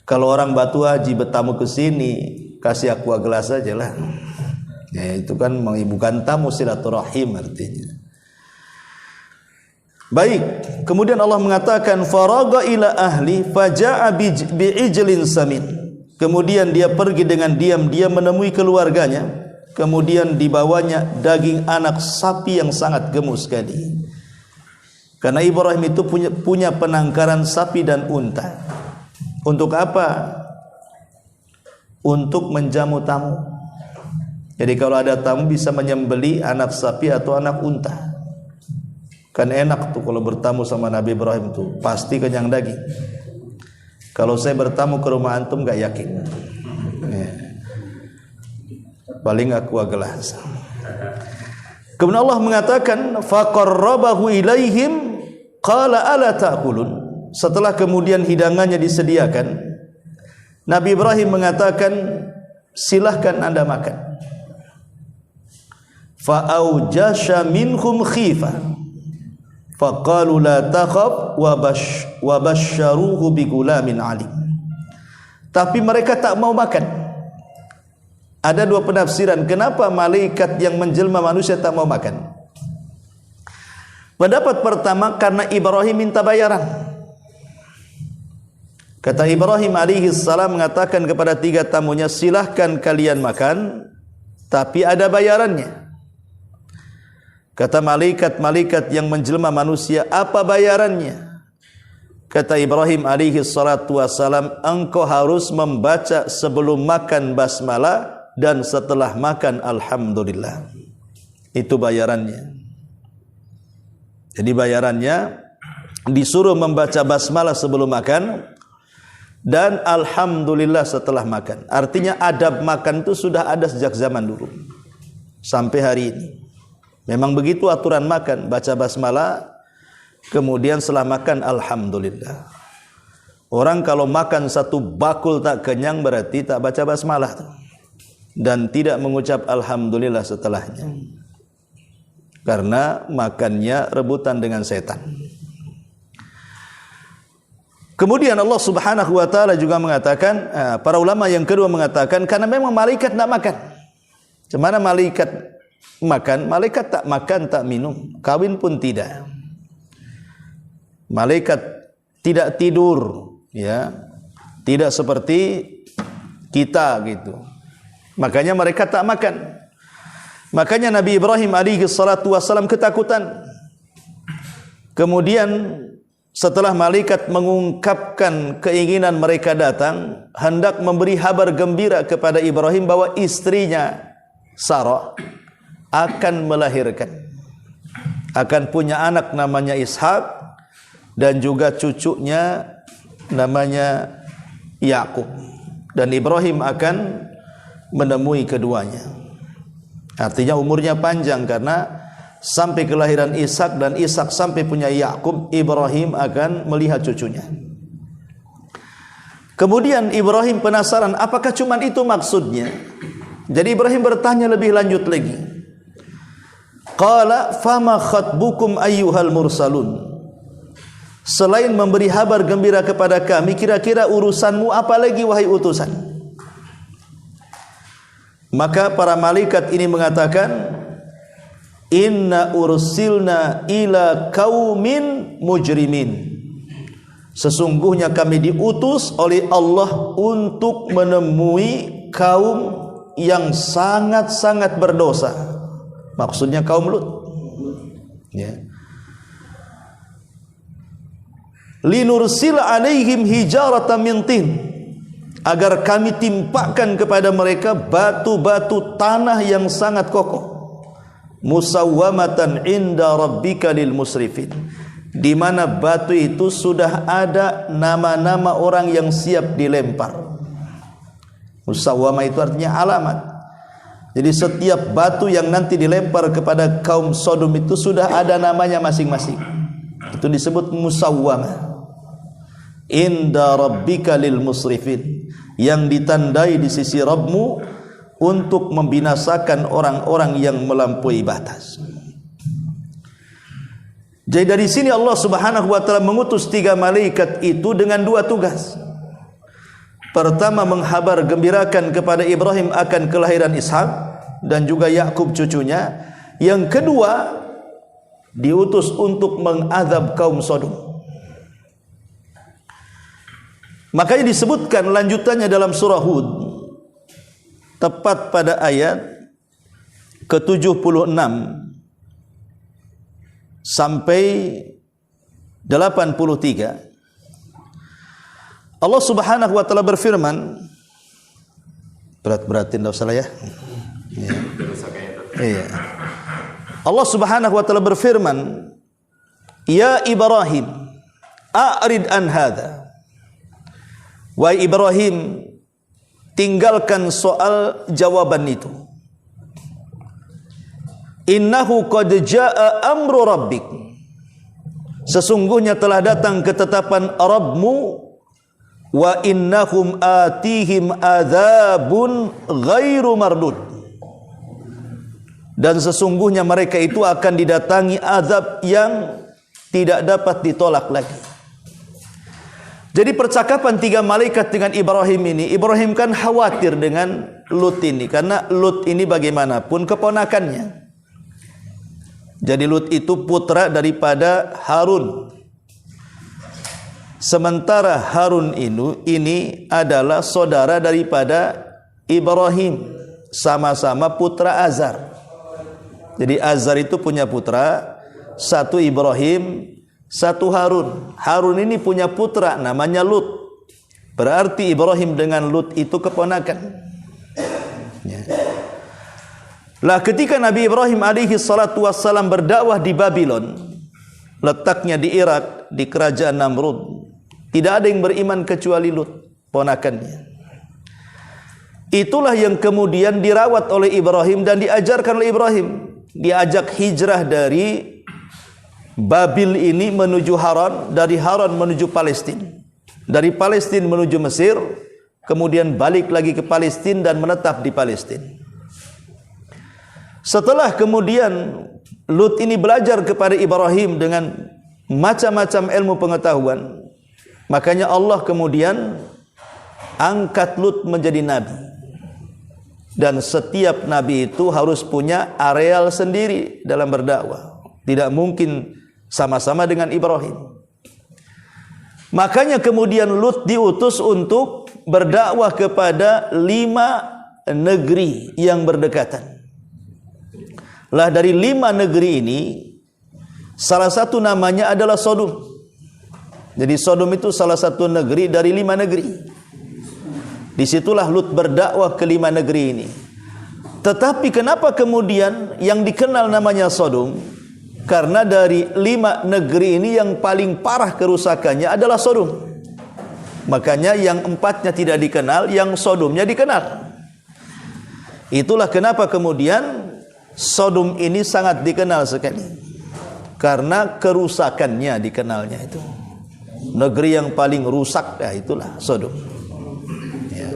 Kalau orang Batu Haji bertamu ke sini, kasih aqua gelas aja lah. Ya itu kan bukan tamu, silaturahim artinya. Baik, kemudian Allah mengatakan faraga ila ahli faja'a bi'ijlin samin. Kemudian dia pergi dengan diam-diam menemui keluarganya. Kemudian dibawanya daging anak sapi yang sangat gemuk sekali. Karena Ibrahim itu punya penangkaran sapi dan unta. Untuk apa? Untuk menjamu tamu. Jadi kalau ada tamu bisa menyembeli anak sapi atau anak unta. Kan enak tuh kalau bertamu sama Nabi Ibrahim tuh, pasti kenyang daging. Kalau saya bertamu ke rumah antum gak yakin. Paling aqua gelas. Kemudian Allah mengatakan faqarrabahu ilaihim qala ala ta'kulun. Setelah kemudian hidangannya disediakan, Nabi Ibrahim mengatakan, silahkan Anda makan. Fa aujasha minhum khifah. Faqalu la takhaf wa basyaruhu bi gulamin alim. Tapi mereka tak mau makan. Ada dua penafsiran kenapa malaikat yang menjelma manusia tak mau makan. Pendapat pertama karena Ibrahim minta bayaran. Kata Ibrahim alaihi salam mengatakan kepada tiga tamunya, silahkan kalian makan, tapi ada bayarannya. Kata malaikat-malaikat yang menjelma manusia, apa bayarannya? Kata Ibrahim alaihi salatu wassalam, engkau harus membaca sebelum makan basmalah dan setelah makan alhamdulillah. Itu bayarannya. Jadi bayarannya disuruh membaca basmalah sebelum makan dan alhamdulillah setelah makan. Artinya adab makan itu sudah ada sejak zaman dulu sampai hari ini. Memang begitu aturan makan, baca basmalah, kemudian setelah makan alhamdulillah. Orang kalau makan satu bakul tak kenyang berarti tak baca basmalah tuh. Dan tidak mengucap alhamdulillah setelahnya. Karena makannya rebutan dengan setan. Kemudian Allah Subhanahu wa taala juga mengatakan, para ulama yang kedua mengatakan karena memang malaikat tidak makan. Cemana malaikat makan, malaikat tak makan, tak minum, kawin pun tidak. Malaikat tidak tidur, ya. Tidak seperti kita gitu. Makanya mereka tak makan. Makanya Nabi Ibrahim alaihi salatu wasallam ketakutan. Kemudian setelah malaikat mengungkapkan keinginan mereka datang, hendak memberi kabar gembira kepada Ibrahim bahwa istrinya Sarah akan melahirkan, akan punya anak namanya Ishak dan juga cucunya namanya Yakub, dan Ibrahim akan menemui keduanya. Artinya umurnya panjang karena sampai kelahiran Ishak dan Ishak sampai punya Yakub, Ibrahim akan melihat cucunya. Kemudian Ibrahim penasaran, apakah cuma itu maksudnya? Jadi Ibrahim bertanya lebih lanjut lagi. Qala fama khatbukum ayyuhal mursalun. Selain memberi kabar gembira kepada kami, kira-kira urusanmu apa lagi wahai utusan? Maka para malaikat ini mengatakan, inna ursilna ila qaumin mujrimin. Sesungguhnya kami diutus oleh Allah untuk menemui kaum yang sangat-sangat berdosa. Maksudnya kaum Lut. Ya. Linursil alaihim hijaratan min tin. agar kami timpakan kepada mereka batu-batu tanah yang sangat kokoh, musawwamatan inda rabbika lil musrifin, di mana batu itu sudah ada nama-nama orang yang siap dilempar. Musawwamah itu artinya alamat. Jadi setiap batu yang nanti dilempar kepada kaum Sodom itu sudah ada namanya masing-masing. Itu disebut musawwamah. Inda rabbika lil musrifin, yang ditandai di sisi Rabbmu untuk membinasakan orang-orang yang melampaui batas. Jadi dari sini Allah Subhanahu wa taala mengutus 3 malaikat itu dengan 2 tugas. Pertama, menghabar gembirakan kepada Ibrahim akan kelahiran Ishak dan juga Yakub cucunya. Yang kedua, diutus untuk mengazab kaum Sodom. Makanya disebutkan lanjutannya dalam surah Hud, tepat pada ayat ke-76 sampai 83. Allah Subhanahu wa taala berfirman, berat-beratin enggak usah lah ya. Iya. Allah Subhanahu wa taala berfirman, "Ya Ibrahim, a'rid an hadza." Wahai Ibrahim, tinggalkan soal jawaban itu. Innahu qad jaa amru rabbik. Sesungguhnya telah datang ketetapan Rabbmu, wa innahum atihim adzabun ghairu mardud. Dan sesungguhnya mereka itu akan didatangi azab yang tidak dapat ditolak lagi. Jadi percakapan 3 malaikat dengan Ibrahim ini, Ibrahim kan khawatir dengan Lut ini, karena Lut ini bagaimanapun keponakannya. Jadi Lut itu putra daripada Harun. Sementara Harun ini adalah saudara daripada Ibrahim, sama-sama putra Azar. Jadi Azar itu punya putra, satu Ibrahim, satu Harun. Harun ini punya putra namanya Lut. Berarti Ibrahim dengan Lut itu keponakan. Ya. Lah ketika Nabi Ibrahim alaihi salatu wassalam berdakwah di Babylon, letaknya di Irak, di kerajaan Namrud, tidak ada yang beriman kecuali Lut, ponakannya. Itulah yang kemudian dirawat oleh Ibrahim dan diajarkan oleh Ibrahim. Diajak hijrah dari Babil ini menuju Haran, dari Haran menuju Palestina, dari Palestina menuju Mesir, kemudian balik lagi ke Palestina dan menetap di Palestina. Setelah kemudian Lut ini belajar kepada Ibrahim dengan macam-macam ilmu pengetahuan, makanya Allah kemudian angkat Lut menjadi nabi. Dan setiap nabi itu harus punya areal sendiri dalam berdakwah. Tidak mungkin sama-sama dengan Ibrahim. Makanya kemudian Lut diutus untuk berdakwah kepada 5 negeri yang berdekatan. Lah dari 5 negeri ini, salah satu namanya adalah Sodom. Jadi Sodom itu salah satu negeri dari 5 negeri. Disitulah Lut berdakwah ke 5 negeri ini. Tetapi kenapa kemudian yang dikenal namanya Sodom? Karena dari 5 negeri ini yang paling parah kerusakannya adalah Sodom. Makanya yang 4-nya tidak dikenal, yang Sodomnya dikenal. Itulah kenapa kemudian Sodom ini sangat dikenal sekali. Karena kerusakannya dikenalnya itu. Negeri yang paling rusak, ya itulah Sodom. Ya.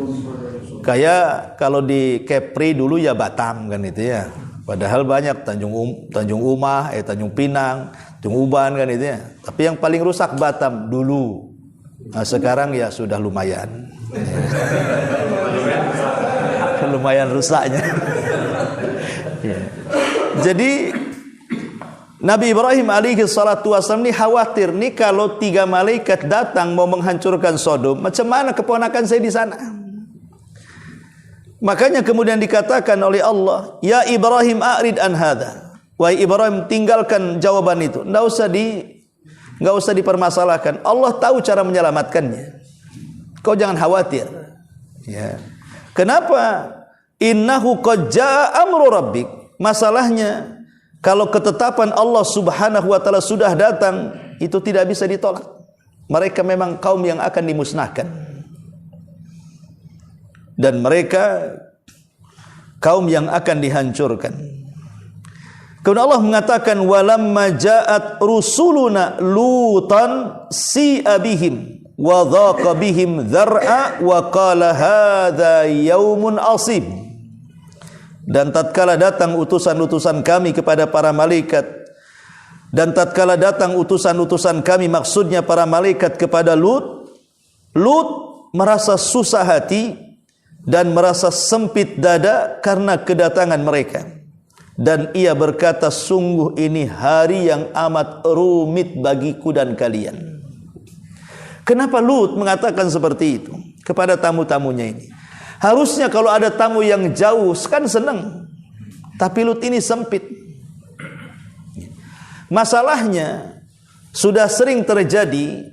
Kayak kalau di Kepri dulu ya Batam kan itu ya. Padahal banyak Tanjung Umah, Tanjung Pinang, Tanjung Uban kan itu ya. Tapi yang paling rusak Batam dulu. Nah, sekarang ya sudah lumayan. Lumayan rusaknya. Ya. Jadi Nabi Ibrahim alaihi salatu wasallam ini khawatir nih kalau 3 malaikat datang mau menghancurkan Sodom, macam mana keponakan saya di sana? Makanya kemudian dikatakan oleh Allah, "Ya Ibrahim a'rid an hadza." Wahai Ibrahim, tinggalkan jawaban itu. Enggak usah dipermasalahkan. Allah tahu cara menyelamatkannya. Kau jangan khawatir. Ya. Kenapa? Innahu qad jaa amru rabbik. Masalahnya kalau ketetapan Allah Subhanahu wa taala sudah datang, itu tidak bisa ditolak. Mereka memang kaum yang akan dimusnahkan. Dan mereka kaum yang akan dihancurkan. Kemudian Allah mengatakan walamma ja'at rusuluna lutan si'a bihim wa dhaqa bihim dzar'a wa qala hadza yaumun asib. Dan tatkala datang utusan-utusan kami kepada para malaikat, dan tatkala datang utusan-utusan kami, maksudnya para malaikat kepada Lut merasa susah hati dan merasa sempit dada karena kedatangan mereka. Dan ia berkata, sungguh ini hari yang amat rumit bagiku dan kalian. Kenapa Lut mengatakan seperti itu kepada tamu-tamunya ini? Harusnya kalau ada tamu yang jauh kan senang, tapi Lut ini sempit. Masalahnya sudah sering terjadi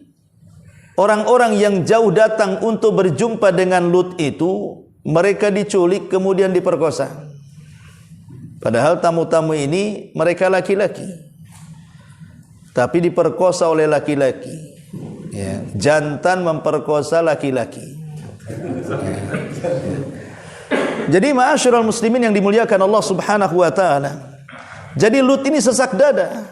orang-orang yang jauh datang untuk berjumpa dengan Lut itu, mereka diculik kemudian diperkosa. Padahal tamu-tamu ini mereka laki-laki, tapi diperkosa oleh laki-laki. Ya, jantan memperkosa laki-laki. Ya. Jadi ma'asyiral muslimin yang dimuliakan Allah Subhanahu wa taala. Jadi Lut ini sesak dada.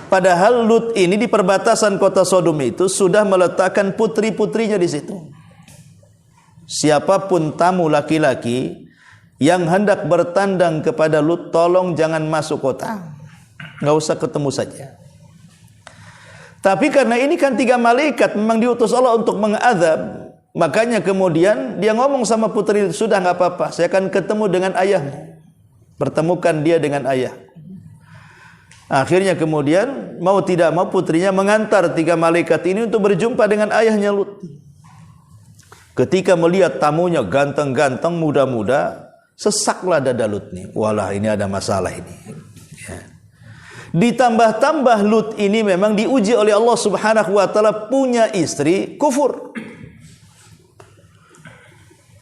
Padahal Lut ini di perbatasan kota Sodom itu sudah meletakkan putri-putrinya di situ. Siapapun tamu laki-laki yang hendak bertandang kepada Lut, tolong jangan masuk kota. Enggak usah ketemu saja. Tapi karena ini kan 3 malaikat memang diutus Allah untuk mengadab, makanya kemudian dia ngomong sama putri, sudah enggak apa-apa, saya akan ketemu dengan ayahmu. Pertemukan dia dengan ayah. Akhirnya kemudian mau tidak mau putrinya mengantar 3 malaikat ini untuk berjumpa dengan ayahnya Lut. Ketika melihat tamunya ganteng-ganteng, muda-muda, sesaklah dada Lut nih. Walah, ini ada masalah ini. Ya. Ditambah-tambah Lut ini memang diuji oleh Allah Subhanahu wa taala punya istri kufur.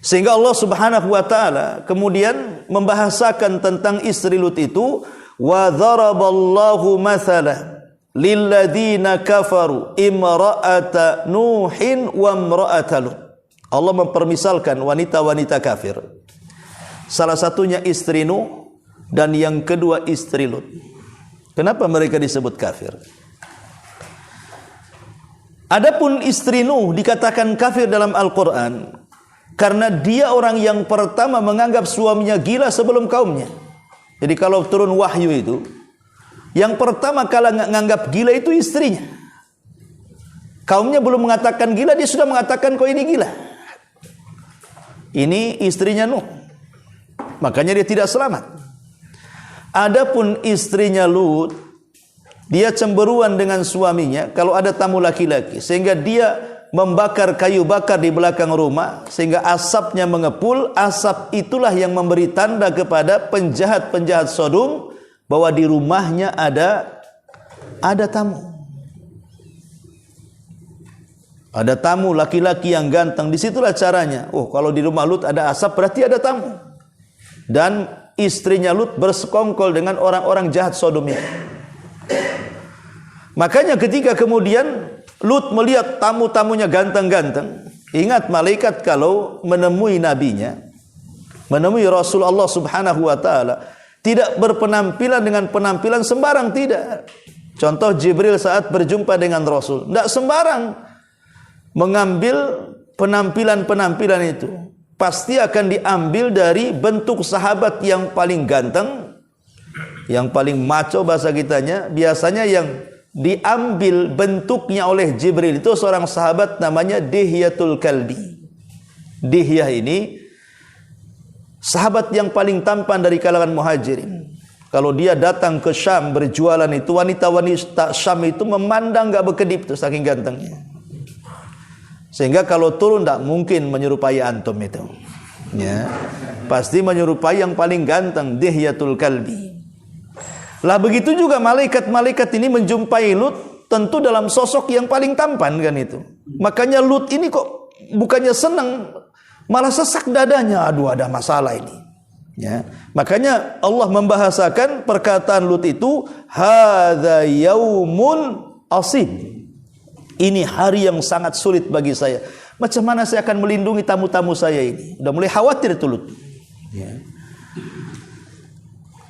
Sehingga Allah Subhanahu wa taala kemudian membahasakan tentang istri Lut itu, wa dharaballahu mathala lilladzina kafaru imra'ata Nuhin wa imra'ata Lut. Allah mempermisalkan wanita-wanita kafir. Salah satunya istri Nuh dan yang kedua istri Lut. Kenapa mereka disebut kafir? Adapun istri Nuh dikatakan kafir dalam Al-Quran karena dia orang yang pertama menganggap suaminya gila sebelum kaumnya. Jadi kalau turun wahyu itu, yang pertama kali menganggap gila itu istrinya. Kaumnya belum mengatakan gila, dia sudah mengatakan kok ini gila. Ini istrinya Nuh. Makanya dia tidak selamat. Adapun istrinya Lut, dia cemburuan dengan suaminya kalau ada tamu laki-laki, sehingga dia membakar kayu bakar di belakang rumah sehingga asapnya mengepul. Asap itulah yang memberi tanda kepada penjahat-penjahat Sodom bahwa di rumahnya ada tamu. Ada tamu laki-laki yang ganteng. Disitulah caranya. Oh, kalau di rumah Lut ada asap berarti ada tamu. Dan istrinya Lut bersekongkol dengan orang-orang jahat Sodom itu. Makanya ketika kemudian Lut melihat tamu-tamunya ganteng-ganteng, ingat malaikat kalau menemui nabinya, menemui Rasulullah Subhanahu wa taala, tidak berpenampilan dengan penampilan sembarang, tidak. Contoh Jibril saat berjumpa dengan Rasul, tidak sembarang mengambil penampilan-penampilan itu. Pasti akan diambil dari bentuk sahabat yang paling ganteng, yang paling maco bahasa kitanya. Biasanya yang diambil bentuknya oleh Jibril itu seorang sahabat namanya Dihyatul Kalbi. Dihyah ini sahabat yang paling tampan dari kalangan muhajirin. Kalau dia datang ke Syam berjualan itu, wanita-wanita Syam itu memandang gak berkedip tuh saking gantengnya. Sehingga kalau turun tidak mungkin menyerupai antum itu. Ya, pasti menyerupai yang paling ganteng, Dihyatul Kalbi. Lah begitu juga malaikat-malaikat ini menjumpai Lut tentu dalam sosok yang paling tampan kan itu. Makanya Lut ini kok bukannya senang malah sesak dadanya, aduh ada masalah ini. Ya, makanya Allah membahasakan perkataan Lut itu hadza yaumun asib. Ini hari yang sangat sulit bagi saya. Macam mana saya akan melindungi tamu-tamu saya ini? Udah mulai khawatir itu Lut. Ya.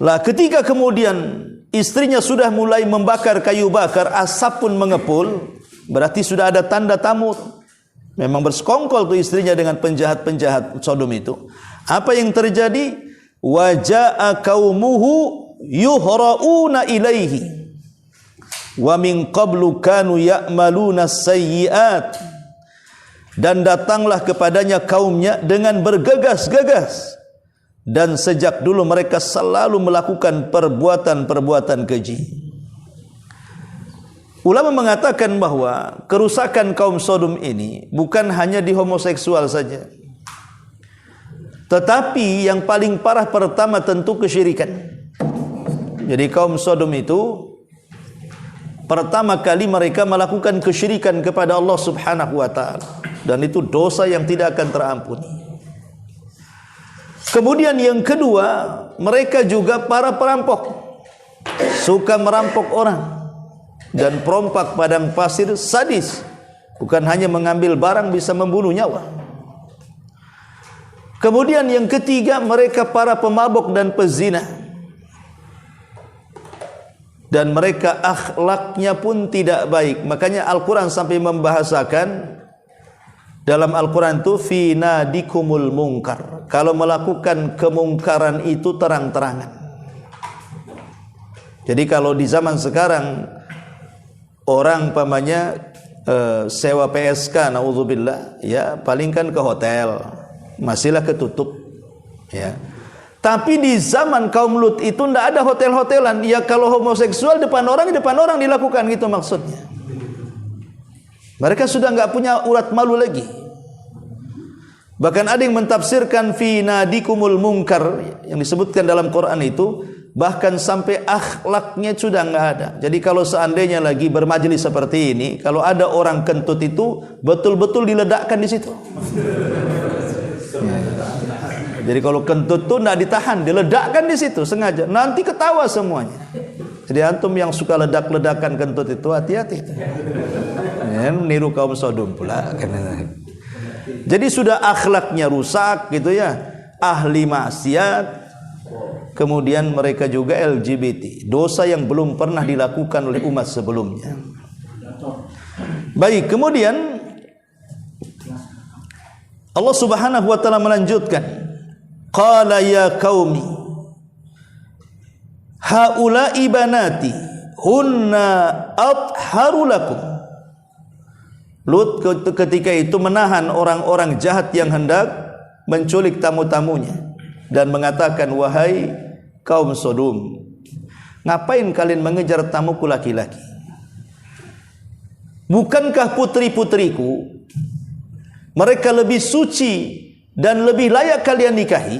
Lah ketika kemudian istrinya sudah mulai membakar kayu bakar, asap pun mengepul, berarti sudah ada tanda tamu. Memang bersekongkol tuh istrinya dengan penjahat-penjahat Sodom itu. Apa yang terjadi? Waja'a qaumuhu yuhra'una ilaihi wa min qablu kanu ya'maluna sayyi'at, dan datanglah kepadanya kaumnya dengan bergegas-gegas, dan sejak dulu mereka selalu melakukan perbuatan-perbuatan keji. Ulama mengatakan bahwa kerusakan kaum Sodom ini bukan hanya di homoseksual saja, tetapi yang paling parah pertama tentu kesyirikan. Jadi kaum Sodom itu pertama kali mereka melakukan kesyirikan kepada Allah Subhanahu wa taala, dan itu dosa yang tidak akan terampuni. Kemudian yang kedua, mereka juga para perampok, suka merampok orang, dan perompak padang pasir sadis, bukan hanya mengambil barang, bisa membunuh nyawa. Kemudian yang ketiga, mereka para pemabok dan pezina, dan mereka akhlaknya pun tidak baik. Makanya Al-Quran sampai membahasakan dalam Al-Quran itu fi nadikumul mungkar, kalau melakukan kemungkaran itu terang-terangan. Jadi kalau di zaman sekarang orang pamannya sewa PSK, naudzubillah, ya paling kan ke hotel, masihlah ketutup, ya. Tapi di zaman kaum Lut itu tidak ada hotel-hotelan. Ya kalau homoseksual depan orang dilakukan, gitu maksudnya. Mereka sudah nggak punya urat malu lagi. Bahkan ada yang mentafsirkan fi nadikumul munkar yang disebutkan dalam Quran itu, bahkan sampai akhlaknya sudah nggak ada. Jadi kalau seandainya lagi bermajelis seperti ini, kalau ada orang kentut itu betul-betul diledakkan di situ. Jadi kalau kentut tuh tidak ditahan, diledakkan di situ sengaja. Nanti ketawa semuanya. Jadi antum yang suka ledak-ledakan kentut itu hati-hati. Ya, niru kaum Sodom pula. Jadi sudah akhlaknya rusak gitu ya, ahli maksiat. Kemudian mereka juga LGBT, dosa yang belum pernah dilakukan oleh umat sebelumnya. Baik, kemudian Allah Subhanahu wa taala melanjutkan, qala ya qaumi haula'i banati hunna atharu lakum. Lut ketika itu menahan orang-orang jahat yang hendak menculik tamu-tamunya dan mengatakan, wahai kaum Sodom, ngapain kalian mengejar tamuku laki-laki? Bukankah putri-putriku mereka lebih suci dan lebih layak kalian nikahi?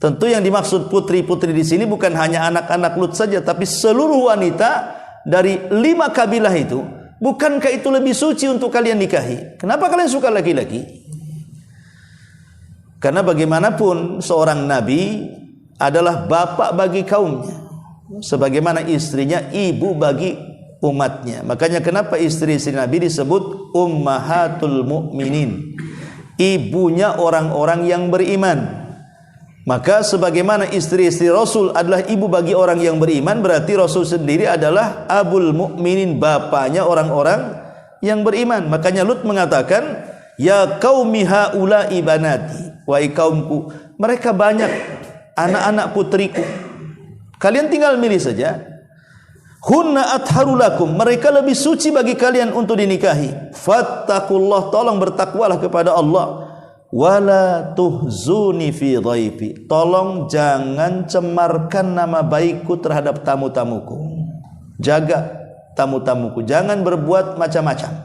Tentu yang dimaksud putri-putri di sini bukan hanya anak-anak Lut saja, tapi seluruh wanita dari 5 kabilah itu. Bukankah itu lebih suci untuk kalian nikahi? Kenapa kalian suka laki-laki? Karena bagaimanapun seorang nabi adalah bapak bagi kaumnya, sebagaimana istrinya ibu bagi umatnya. Makanya kenapa istri-istri Nabi disebut ummahatul mu'minin, ibunya orang-orang yang beriman. Maka sebagaimana istri-istri Rasul adalah ibu bagi orang yang beriman, berarti Rasul sendiri adalah abul mu'minin, bapaknya orang-orang yang beriman. Makanya Lut mengatakan, ya qaumi haula'i banati, wahai kaumku, mereka banyak anak-anak putriku, kalian tinggal milih saja. Hunna atharu lakum, mereka lebih suci bagi kalian untuk dinikahi. Fattaqullah, tolong bertakwalah kepada Allah. Wala tuhzuni fi dhaifi, tolong jangan cemarkan nama baikku terhadap tamu-tamuku. Jaga tamu-tamuku, jangan berbuat macam-macam.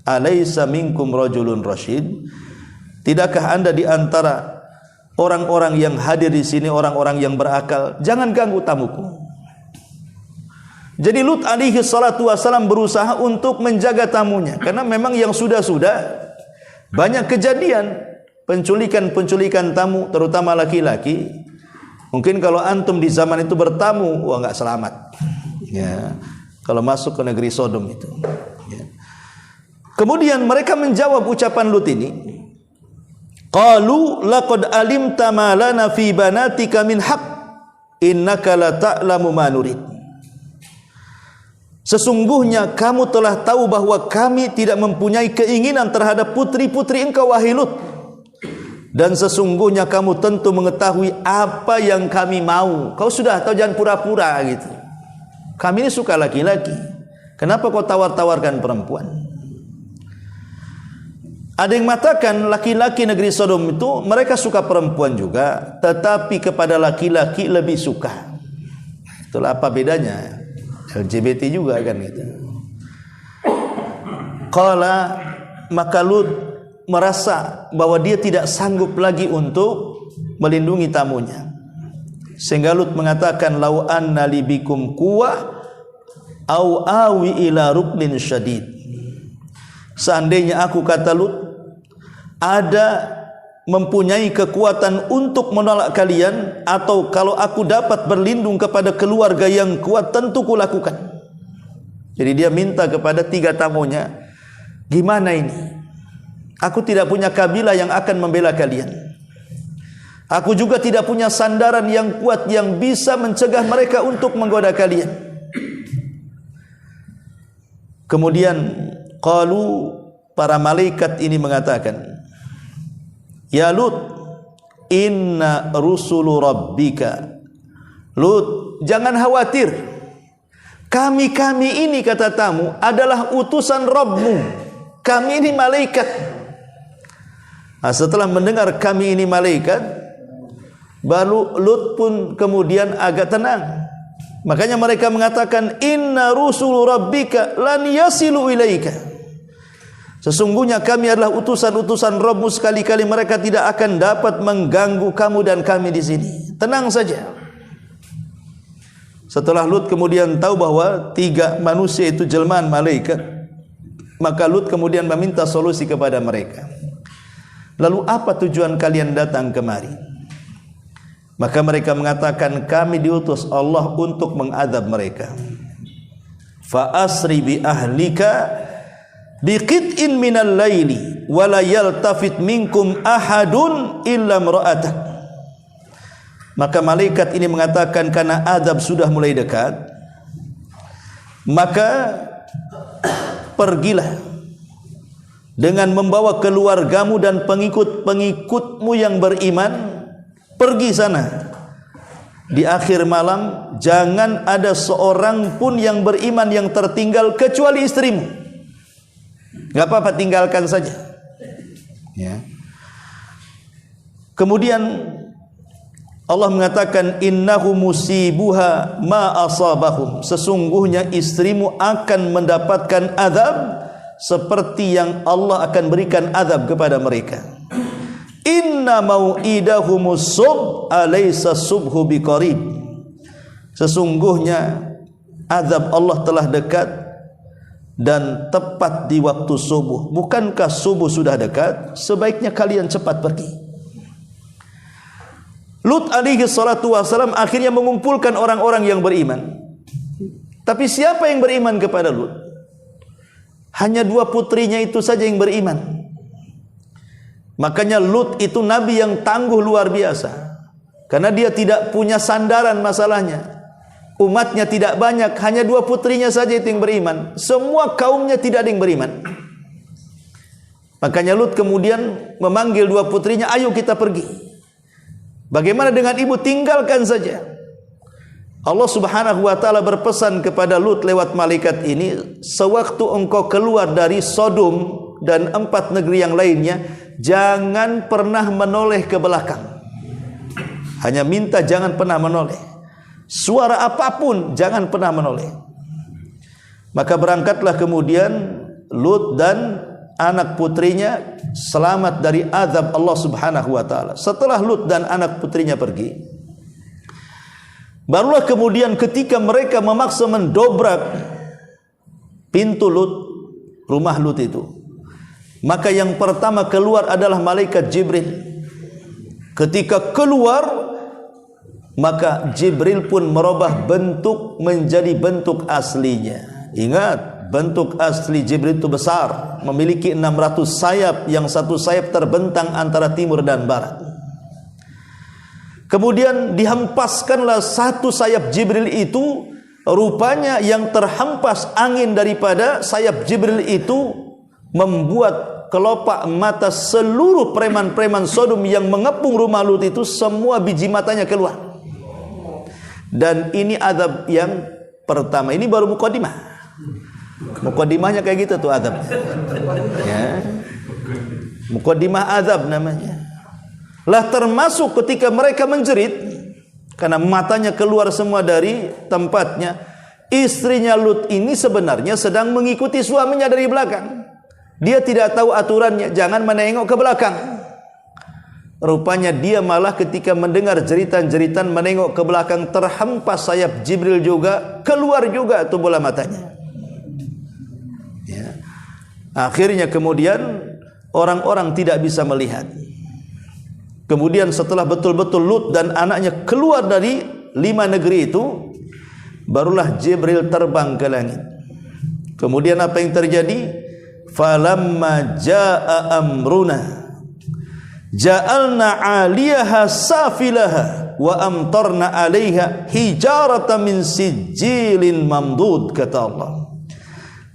Alaysa minkum rajulun rasyid, tidakkah anda di antara orang-orang yang hadir di sini orang-orang yang berakal? Jangan ganggu tamuku. Jadi Lut alaihi salatu wasalam berusaha untuk menjaga tamunya, karena memang yang sudah-sudah Banyak kejadian penculikan tamu, terutama laki-laki. Mungkin kalau antum di zaman itu bertamu, wah nggak selamat. Ya, kalau masuk ke negeri Sodom itu. Ya. Kemudian mereka menjawab ucapan Lut ini. Qalu laqad alimta ma lana fi banatika min haqq innaka la ta'lamu ma nurid. Sesungguhnya kamu telah tahu bahwa kami tidak mempunyai keinginan terhadap putri-putri engkau wahai Lut. Dan sesungguhnya kamu tentu mengetahui apa yang kami mau. Kau sudah tahu, jangan pura-pura gitu. Kami ini suka laki-laki. Kenapa kau tawar-tawarkan perempuan? Ada yang mengatakan laki-laki negeri Sodom itu mereka suka perempuan juga, tetapi kepada laki-laki lebih suka. Itulah apa bedanya? LGBT juga kan gitu. Qala, maka Lut merasa bahwa dia tidak sanggup lagi untuk melindungi tamunya. Sehingga Lut mengatakan, lau anna li bikum quwwah au awi ila ruknin syadid. Seandainya aku, kata Lut, ada mempunyai kekuatan untuk menolak kalian, atau kalau aku dapat berlindung kepada keluarga yang kuat, tentu kulakukan. Jadi dia minta kepada 3 tamunya, gimana ini? Aku tidak punya kabilah yang akan membela kalian. Aku juga tidak punya sandaran yang kuat yang bisa mencegah mereka untuk menggoda kalian. Kemudian qalu, para malaikat ini mengatakan, ya Lut, inna rusulu rabbika. Lut, jangan khawatir. Kami ini, kata tamu, adalah utusan Rabbmu. Kami ini malaikat. Nah, setelah mendengar kami ini malaikat, baru Lut pun kemudian agak tenang. Makanya mereka mengatakan, inna rusulu rabbika lan yasilu ilaika. Sesungguhnya kami adalah utusan-utusan Rabbmu, sekali-kali mereka tidak akan dapat mengganggu kamu dan kami di sini. Tenang saja. Setelah Lut kemudian tahu bahwa 3 manusia itu jelmaan malaikat, maka Lut kemudian meminta solusi kepada mereka. Lalu apa tujuan kalian datang kemari? Maka mereka mengatakan, kami diutus Allah untuk mengadab mereka. Fa asri bi ahlika biqit'in minal laili wa la yaltafit minkum ahadun illa imra'atak. Maka malaikat ini mengatakan, karena azab sudah mulai dekat, maka pergilah dengan membawa keluargamu dan pengikut-pengikutmu yang beriman. Pergi sana. Di akhir malam jangan ada seorang pun yang beriman yang tertinggal kecuali istrimu. Gak apa-apa, tinggalkan saja. Ya. Kemudian Allah mengatakan, innahu musibuha ma asabahum. Sesungguhnya istrimu akan mendapatkan azab seperti yang Allah akan berikan azab kepada mereka. Inna mau'idahumus sub alaysa subhu biqarib. Sesungguhnya azab Allah telah dekat dan tepat di waktu subuh. Bukankah subuh sudah dekat? Sebaiknya kalian cepat pergi. Lut alaihi salatu wasalam akhirnya mengumpulkan orang-orang yang beriman. Tapi siapa yang beriman kepada Lut? Hanya 2 putrinya itu saja yang beriman. Makanya Lut itu nabi yang tangguh luar biasa. Karena dia tidak punya sandaran masalahnya. Umatnya tidak banyak, hanya 2 putrinya saja itu yang beriman. Semua kaumnya tidak ada yang beriman. Makanya Lut kemudian memanggil 2 putrinya, ayo kita pergi. Bagaimana dengan ibu? Tinggalkan saja. Allah subhanahu wa ta'ala berpesan kepada Lut lewat malaikat ini, sewaktu engkau keluar dari Sodom dan 4 negeri yang lainnya, jangan pernah menoleh ke belakang. Hanya minta jangan pernah menoleh. Suara apapun jangan pernah menoleh. Maka berangkatlah kemudian Lut dan anak putrinya selamat dari azab Allah subhanahu wa ta'ala. Setelah Lut dan anak putrinya pergi, barulah kemudian ketika mereka memaksa mendobrak pintu Lut, rumah Lut itu, Maka yang pertama keluar adalah malaikat Jibril. Ketika keluar, maka Jibril pun merubah bentuk menjadi bentuk aslinya. Ingat, bentuk asli Jibril itu besar, memiliki 600 sayap, yang satu sayap terbentang antara timur dan barat. Kemudian dihempaskanlah satu sayap Jibril itu, rupanya yang terhempas angin daripada sayap Jibril itu membuat kelopak mata seluruh preman-preman Sodom yang mengepung rumah Lut itu, semua biji matanya keluar. Dan ini azab yang pertama. Ini baru mukadimah. Mukadimahnya kayak gitu tuh azab. Ya. Mukadimah azab namanya. Lah termasuk ketika mereka menjerit karena matanya keluar semua dari tempatnya, istrinya Lut ini sebenarnya sedang mengikuti suaminya dari belakang. Dia tidak tahu aturannya, jangan menengok ke belakang. Rupanya dia malah ketika mendengar jeritan-jeritan menengok ke belakang, terhempas sayap Jibril juga, keluar juga tuh bola matanya. Ya. Akhirnya kemudian orang-orang tidak bisa melihat. Kemudian setelah betul-betul Lut dan anaknya keluar dari 5 negeri itu, barulah Jibril terbang ke langit. Kemudian apa yang terjadi? Falamma jaa amruna ja'alna 'aliyaha safilaha wa amtarna 'alaiha hijaratan min sijilin mamdud, kata Allah.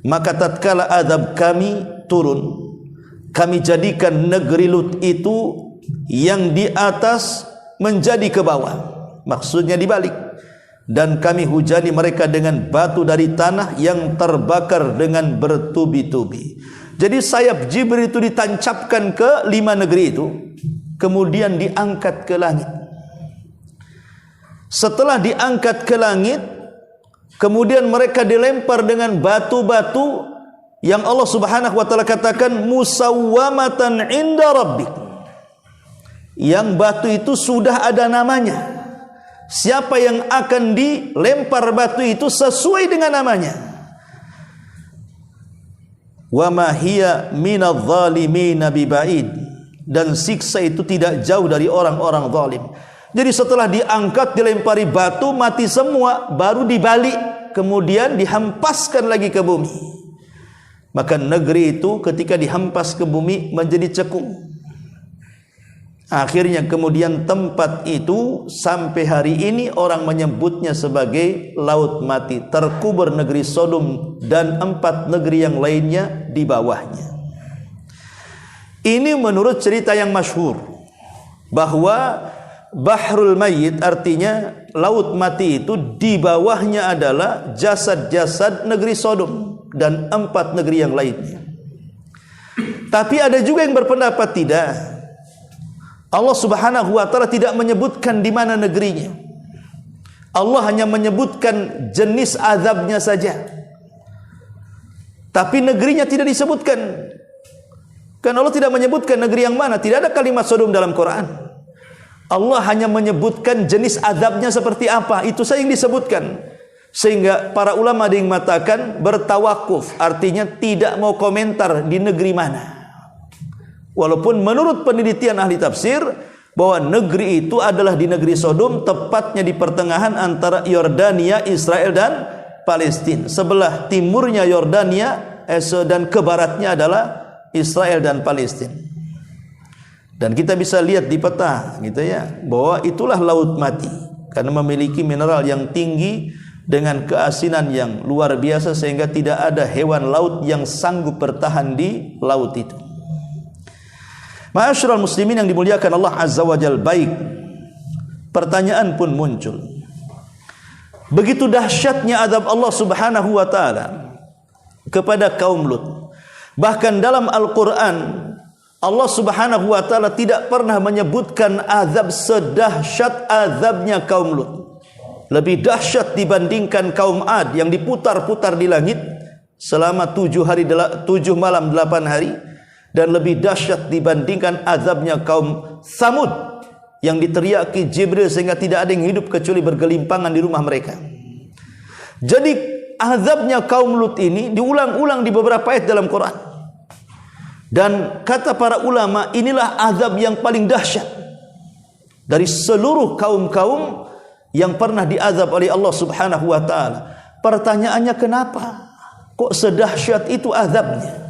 Maka tatkala azab kami turun, kami jadikan negeri Lut itu yang di atas menjadi ke bawah, maksudnya dibalik, dan kami hujani mereka dengan batu dari tanah yang terbakar dengan bertubi-tubi. Jadi sayap Jibril itu ditancapkan ke 5 negeri itu, kemudian diangkat ke langit. Setelah diangkat ke langit, kemudian mereka dilempar dengan batu-batu yang Allah Subhanahu wa taala katakan musawwamatan inda rabbik. Yang batu itu sudah ada namanya. Siapa yang akan dilempar batu itu sesuai dengan namanya. Wa ma hiya minadh dhalimin bibaid, dan siksa itu tidak jauh dari orang-orang zalim. Jadi setelah diangkat, dilempari batu, mati semua, baru dibalik, kemudian dihempaskan lagi ke bumi. Maka negeri itu ketika dihempas ke bumi menjadi cekung. Akhirnya kemudian tempat itu sampai hari ini orang menyebutnya sebagai Laut Mati. Terkubur negeri Sodom dan 4 negeri yang lainnya di bawahnya. Ini menurut cerita yang masyhur, bahwa Bahrul Mayyit artinya Laut Mati itu di bawahnya adalah jasad-jasad negeri Sodom dan 4 negeri yang lainnya. Tapi ada juga yang berpendapat tidak. Allah Subhanahu wa taala tidak menyebutkan di mana negerinya. Allah hanya menyebutkan jenis azabnya saja. Tapi negerinya tidak disebutkan. Karena Allah tidak menyebutkan negeri yang mana, tidak ada kalimat Sodom dalam Quran. Allah hanya menyebutkan jenis azabnya seperti apa, itu saja yang disebutkan. Sehingga para ulama ada yang mengatakan bertawakuf, artinya tidak mau komentar di negeri mana. Walaupun menurut penelitian ahli tafsir bahwa negeri itu adalah di negeri Sodom, tepatnya di pertengahan antara Yordania, Israel dan Palestina. Sebelah timurnya Yordania dan ke baratnya adalah Israel dan Palestina. Dan kita bisa lihat di peta gitu ya, bahwa itulah Laut Mati karena memiliki mineral yang tinggi dengan keasinan yang luar biasa, sehingga tidak ada hewan laut yang sanggup bertahan di laut itu. Ma'asyiral muslimin yang dimuliakan Allah Azza wa Jalla, baik, pertanyaan pun muncul. Begitu dahsyatnya azab Allah Subhanahu wa taala kepada kaum Lut. Bahkan dalam Al-Qur'an Allah Subhanahu wa taala tidak pernah menyebutkan azab sedahsyat azabnya kaum Lut. Lebih dahsyat dibandingkan kaum Ad yang diputar-putar di langit selama 7 malam 8 hari. Dan lebih dahsyat dibandingkan azabnya kaum Samud yang diteriaki Jibril sehingga tidak ada yang hidup kecuali bergelimpangan di rumah mereka. Jadi azabnya kaum Lut ini diulang-ulang di beberapa ayat dalam Quran. Dan kata para ulama, inilah azab yang paling dahsyat dari seluruh kaum-kaum yang pernah diazab oleh Allah Subhanahu wa taala. Pertanyaannya, kenapa? Kok sedahsyat itu azabnya?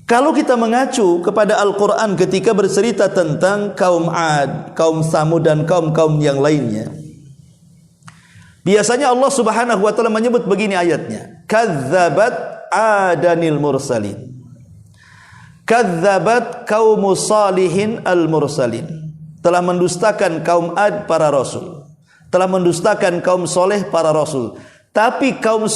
Kalau kita mengacu kepada Al-Quran ketika bercerita tentang kaum Ad, kaum Samud dan kaum-kaum yang lainnya, biasanya Allah Subhanahu wa taala menyebut begini ayatnya, kadzabat adanil mursalin, kadzabat kaum salihin al mursalin, telah mendustakan kaum Ad para rasul, telah mendustakan kaum soleh para rasul. Tapi kaum